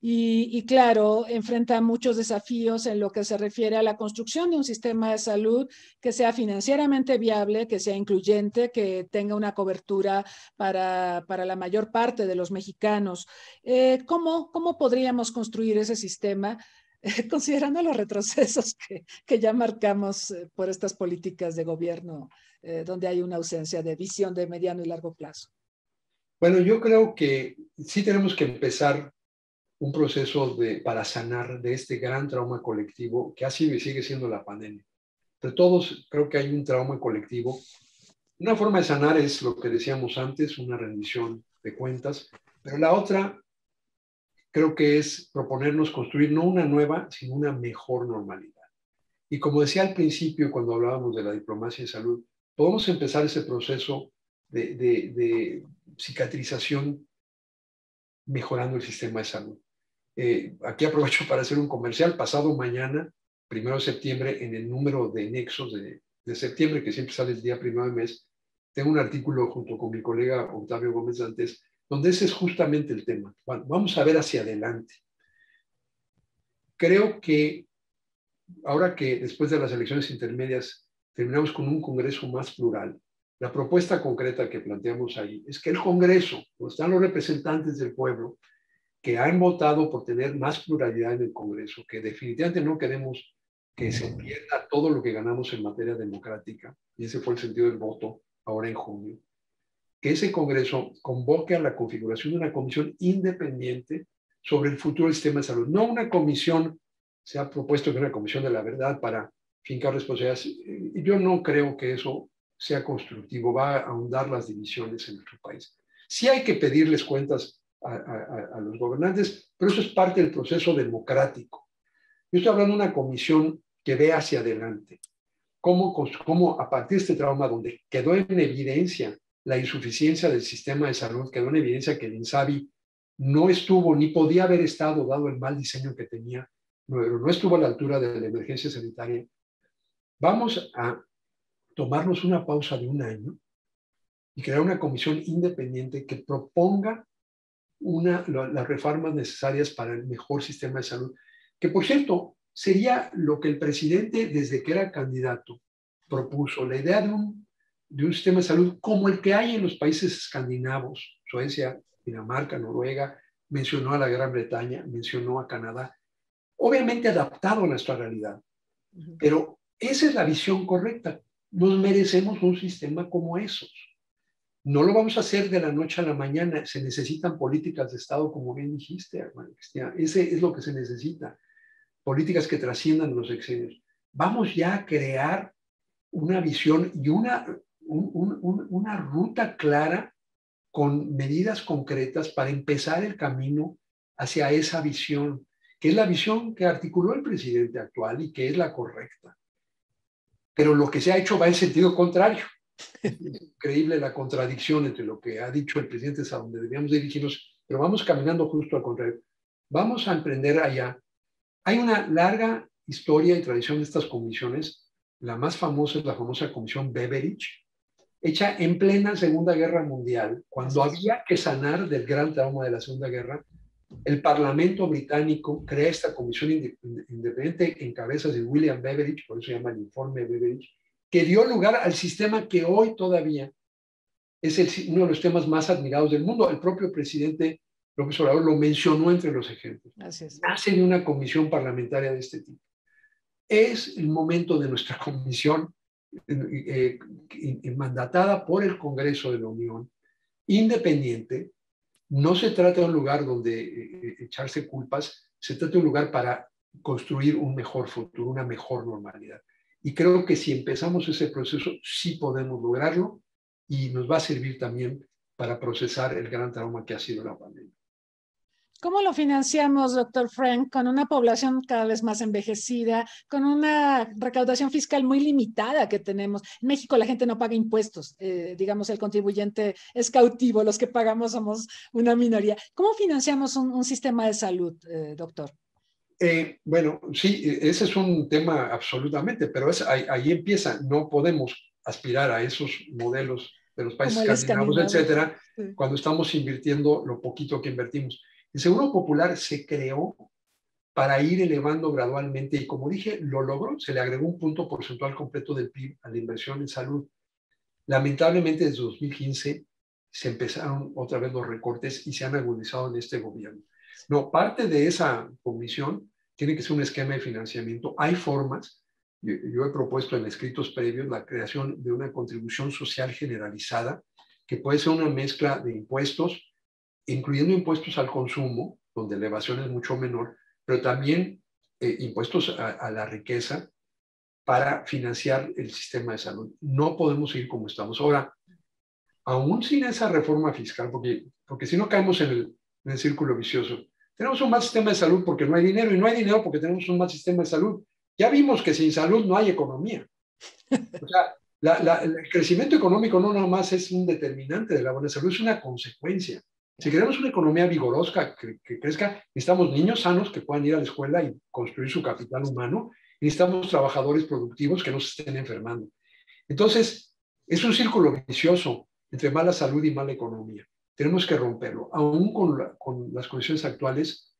y claro, enfrenta muchos desafíos en lo que se refiere a la construcción de un sistema de salud que sea financieramente viable, que sea incluyente, que tenga una cobertura para la mayor parte de los mexicanos. ¿Cómo podríamos construir ese sistema? Considerando los retrocesos que ya marcamos por estas políticas de gobierno, donde hay una ausencia de visión de mediano y largo plazo. Bueno, yo creo que sí tenemos que empezar un proceso para sanar de este gran trauma colectivo que ha sido y sigue siendo la pandemia. De todos, creo que hay un trauma colectivo. Una forma de sanar es lo que decíamos antes, una rendición de cuentas, pero la otra creo que es proponernos construir no una nueva, sino una mejor normalidad. Y como decía al principio, cuando hablábamos de la diplomacia de salud, podemos empezar ese proceso de cicatrización mejorando el sistema de salud. Aquí aprovecho para hacer un comercial. Pasado mañana, 1 de septiembre, en el número de Nexos de septiembre, que siempre sale el día 1 de mes, tengo un artículo junto con mi colega Octavio Gómez Dantes, donde ese es justamente el tema. Bueno, vamos a ver hacia adelante. Creo que ahora que después de las elecciones intermedias terminamos con un Congreso más plural, la propuesta concreta que planteamos ahí es que el Congreso, donde están los representantes del pueblo, que han votado por tener más pluralidad en el Congreso, que definitivamente no queremos que se pierda todo lo que ganamos en materia democrática, y ese fue el sentido del voto ahora en junio, que ese Congreso convoque a la configuración de una comisión independiente sobre el futuro del sistema de salud. No una comisión, se ha propuesto que una comisión de la verdad para fincar responsabilidades. Yo no creo que eso sea constructivo, va a ahondar las divisiones en nuestro país. Sí hay que pedirles cuentas a los gobernantes, pero eso es parte del proceso democrático. Yo estoy hablando de una comisión que ve hacia adelante. Cómo a partir de este trauma donde quedó en evidencia la insuficiencia del sistema de salud, quedó en evidencia que el INSABI no estuvo ni podía haber estado, dado el mal diseño que tenía, no estuvo a la altura de la emergencia sanitaria. Vamos a tomarnos una pausa de 1 año y crear una comisión independiente que proponga las reformas necesarias para el mejor sistema de salud, que por cierto sería lo que el presidente desde que era candidato propuso, la idea de un sistema de salud como el que hay en los países escandinavos, Suecia, Dinamarca, Noruega, mencionó a la Gran Bretaña, mencionó a Canadá, obviamente adaptado a nuestra realidad, pero esa es la visión correcta. Nos merecemos un sistema como esos. No lo vamos a hacer de la noche a la mañana. Se necesitan políticas de Estado, como bien dijiste, hermano Cristian. Ese es lo que se necesita. Políticas que trasciendan los sexenios. Vamos ya a crear una visión y una ruta clara con medidas concretas para empezar el camino hacia esa visión, que es la visión que articuló el presidente actual y que es la correcta. Pero lo que se ha hecho va en sentido contrario. Es increíble la contradicción entre lo que ha dicho el presidente, es a donde debíamos dirigirnos, pero vamos caminando justo al contrario. Vamos a emprender allá. Hay una larga historia y tradición de estas comisiones. La más famosa es la famosa comisión Beveridge, hecha en plena Segunda Guerra Mundial, cuando había que sanar del gran trauma de la Segunda Guerra. El Parlamento británico crea esta comisión independiente en cabezas de William Beveridge, por eso se llama el informe Beveridge, que dio lugar al sistema que hoy todavía es uno de los temas más admirados del mundo. El propio presidente López Obrador lo mencionó entre los ejemplos. Nace de una comisión parlamentaria de este tipo. Es el momento de nuestra comisión mandatada por el Congreso de la Unión, independiente. No se trata de un lugar donde echarse culpas, se trata de un lugar para construir un mejor futuro, una mejor normalidad. Y creo que si empezamos ese proceso, sí podemos lograrlo y nos va a servir también para procesar el gran trauma que ha sido la pandemia. ¿Cómo lo financiamos, doctor Frank, con una población cada vez más envejecida, con una recaudación fiscal muy limitada que tenemos? En México la gente no paga impuestos, digamos, el contribuyente es cautivo, los que pagamos somos una minoría. ¿Cómo financiamos un sistema de salud, doctor? Bueno, sí, ese es un tema absolutamente, pero ahí empieza. No podemos aspirar a esos modelos de los países Como el escandinavos, escandinavo. etcétera, Sí. cuando estamos invirtiendo lo poquito que invertimos. El Seguro Popular se creó para ir elevando gradualmente y, como dije, lo logró. Se le agregó un punto porcentual completo del PIB a la inversión en salud. Lamentablemente, desde 2015 se empezaron otra vez los recortes y se han agudizado en este gobierno. No, parte de esa comisión tiene que ser un esquema de financiamiento. Hay formas. Yo he propuesto en escritos previos la creación de una contribución social generalizada, que puede ser una mezcla de impuestos, incluyendo impuestos al consumo, donde la evasión es mucho menor, pero también impuestos a la riqueza para financiar el sistema de salud. No podemos ir como estamos ahora, aún sin esa reforma fiscal, porque si no caemos en el círculo vicioso. Tenemos un mal sistema de salud porque no hay dinero, y no hay dinero porque tenemos un mal sistema de salud. Ya vimos que sin salud no hay economía. O sea, el crecimiento económico no nada más es un determinante de la buena salud, es una consecuencia. Si queremos una economía vigorosa que crezca, necesitamos niños sanos que puedan ir a la escuela y construir su capital humano, y necesitamos trabajadores productivos que no se estén enfermando. Entonces, es un círculo vicioso entre mala salud y mala economía. Tenemos que romperlo. Aún con las condiciones actuales,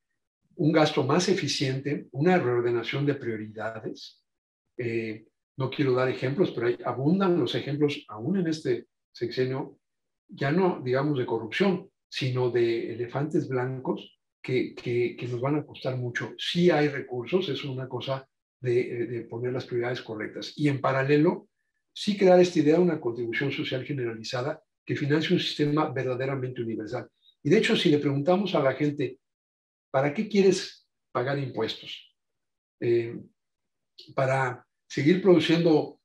un gasto más eficiente, una reordenación de prioridades. No quiero dar ejemplos, pero abundan los ejemplos, aún en este sexenio, ya no digamos de corrupción, sino de elefantes blancos que nos van a costar mucho. Sí hay recursos, es una cosa de poner las prioridades correctas. Y en paralelo, sí crear esta idea de una contribución social generalizada que financie un sistema verdaderamente universal. Y de hecho, si le preguntamos a la gente, ¿para qué quieres pagar impuestos? Para seguir produciendo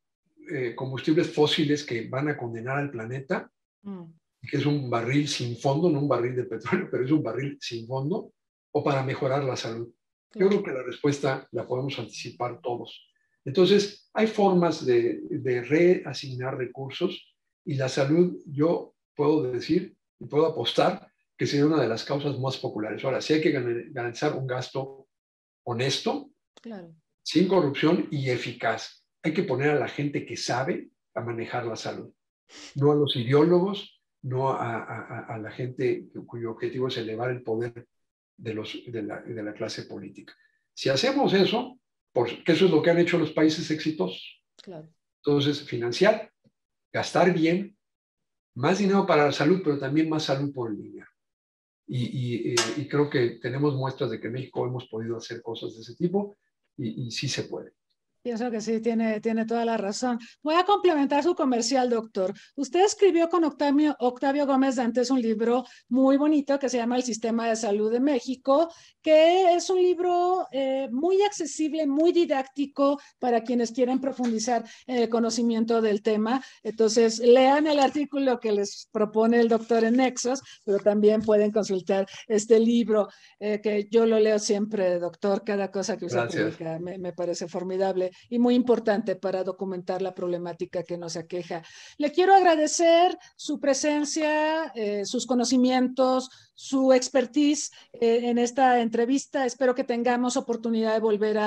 combustibles fósiles que van a condenar al planeta, que es un barril sin fondo, no un barril de petróleo, pero es un barril sin fondo, o para mejorar la salud. Yo creo que la respuesta la podemos anticipar todos. Entonces, hay formas de reasignar recursos, y la salud, yo puedo decir y puedo apostar que sería una de las causas más populares. Ahora, sí hay que garantizar un gasto honesto, Claro. sin corrupción y eficaz. Hay que poner a la gente que sabe a manejar la salud, no a los ideólogos, no a la gente cuyo objetivo es elevar el poder de la clase política. Si hacemos eso, porque eso es lo que han hecho los países exitosos. Claro. Entonces, financiar, gastar bien, más dinero para la salud, pero también más salud por el dinero. Y creo que tenemos muestras de que en México hemos podido hacer cosas de ese tipo, y sí se puede. Pienso que sí, tiene toda la razón. Voy a complementar su comercial, doctor. Usted escribió con Octavio Gómez Dantes un libro muy bonito que se llama El Sistema de Salud de México, que es un libro muy accesible, muy didáctico para quienes quieren profundizar en el conocimiento del tema. Entonces, lean el artículo que les propone el doctor en Nexos, pero también pueden consultar este libro, que yo lo leo siempre, doctor, cada cosa que usted Gracias. publica me parece formidable y muy importante para documentar la problemática que nos aqueja. Le quiero agradecer su presencia, sus conocimientos, su expertise en esta entrevista. Espero que tengamos oportunidad de volver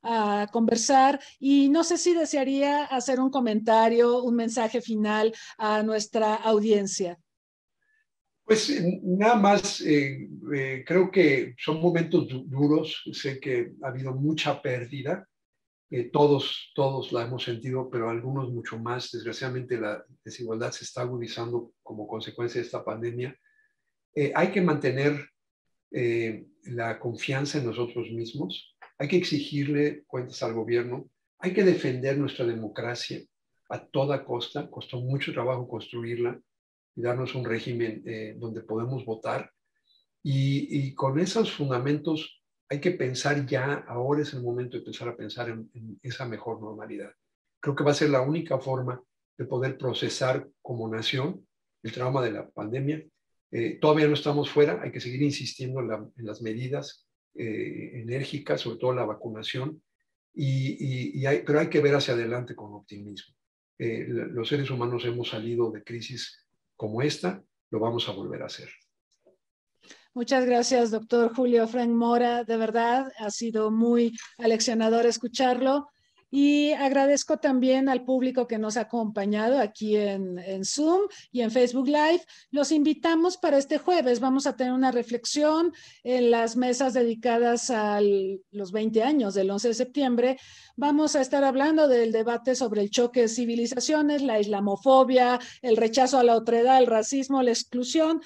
a conversar, y no sé si desearía hacer un comentario, un mensaje final a nuestra audiencia. Pues nada más, creo que son momentos duros. Sé que ha habido mucha pérdida. Todos la hemos sentido, pero algunos mucho más. Desgraciadamente, la desigualdad se está agudizando como consecuencia de esta pandemia. Hay que mantener la confianza en nosotros mismos. Hay que exigirle cuentas al gobierno. Hay que defender nuestra democracia a toda costa. Costó mucho trabajo construirla y darnos un régimen donde podemos votar. Y con esos fundamentos hay que pensar ya, ahora es el momento de empezar a pensar en esa mejor normalidad. Creo que va a ser la única forma de poder procesar como nación el trauma de la pandemia Todavía no estamos fuera, hay que seguir insistiendo en las medidas enérgicas, sobre todo la vacunación, pero hay que ver hacia adelante con optimismo. Los seres humanos hemos salido de crisis como esta, lo vamos a volver a hacer. Muchas gracias, doctor Julio Frenk Mora. De verdad, ha sido muy aleccionador escucharlo. Y agradezco también al público que nos ha acompañado aquí en Zoom y en Facebook Live. Los invitamos para este jueves. Vamos a tener una reflexión en las mesas dedicadas a los 20 años del 11 de septiembre. Vamos a estar hablando del debate sobre el choque de civilizaciones, la islamofobia, el rechazo a la otredad, el racismo, la exclusión.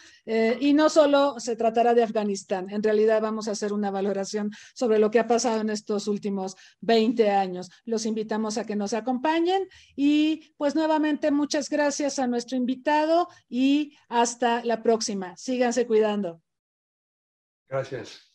Y no solo se tratará de Afganistán. En realidad vamos a hacer una valoración sobre lo que ha pasado en estos últimos 20 años. Los invitamos a que nos acompañen y pues nuevamente muchas gracias a nuestro invitado y hasta la próxima. Síganse cuidando. Gracias.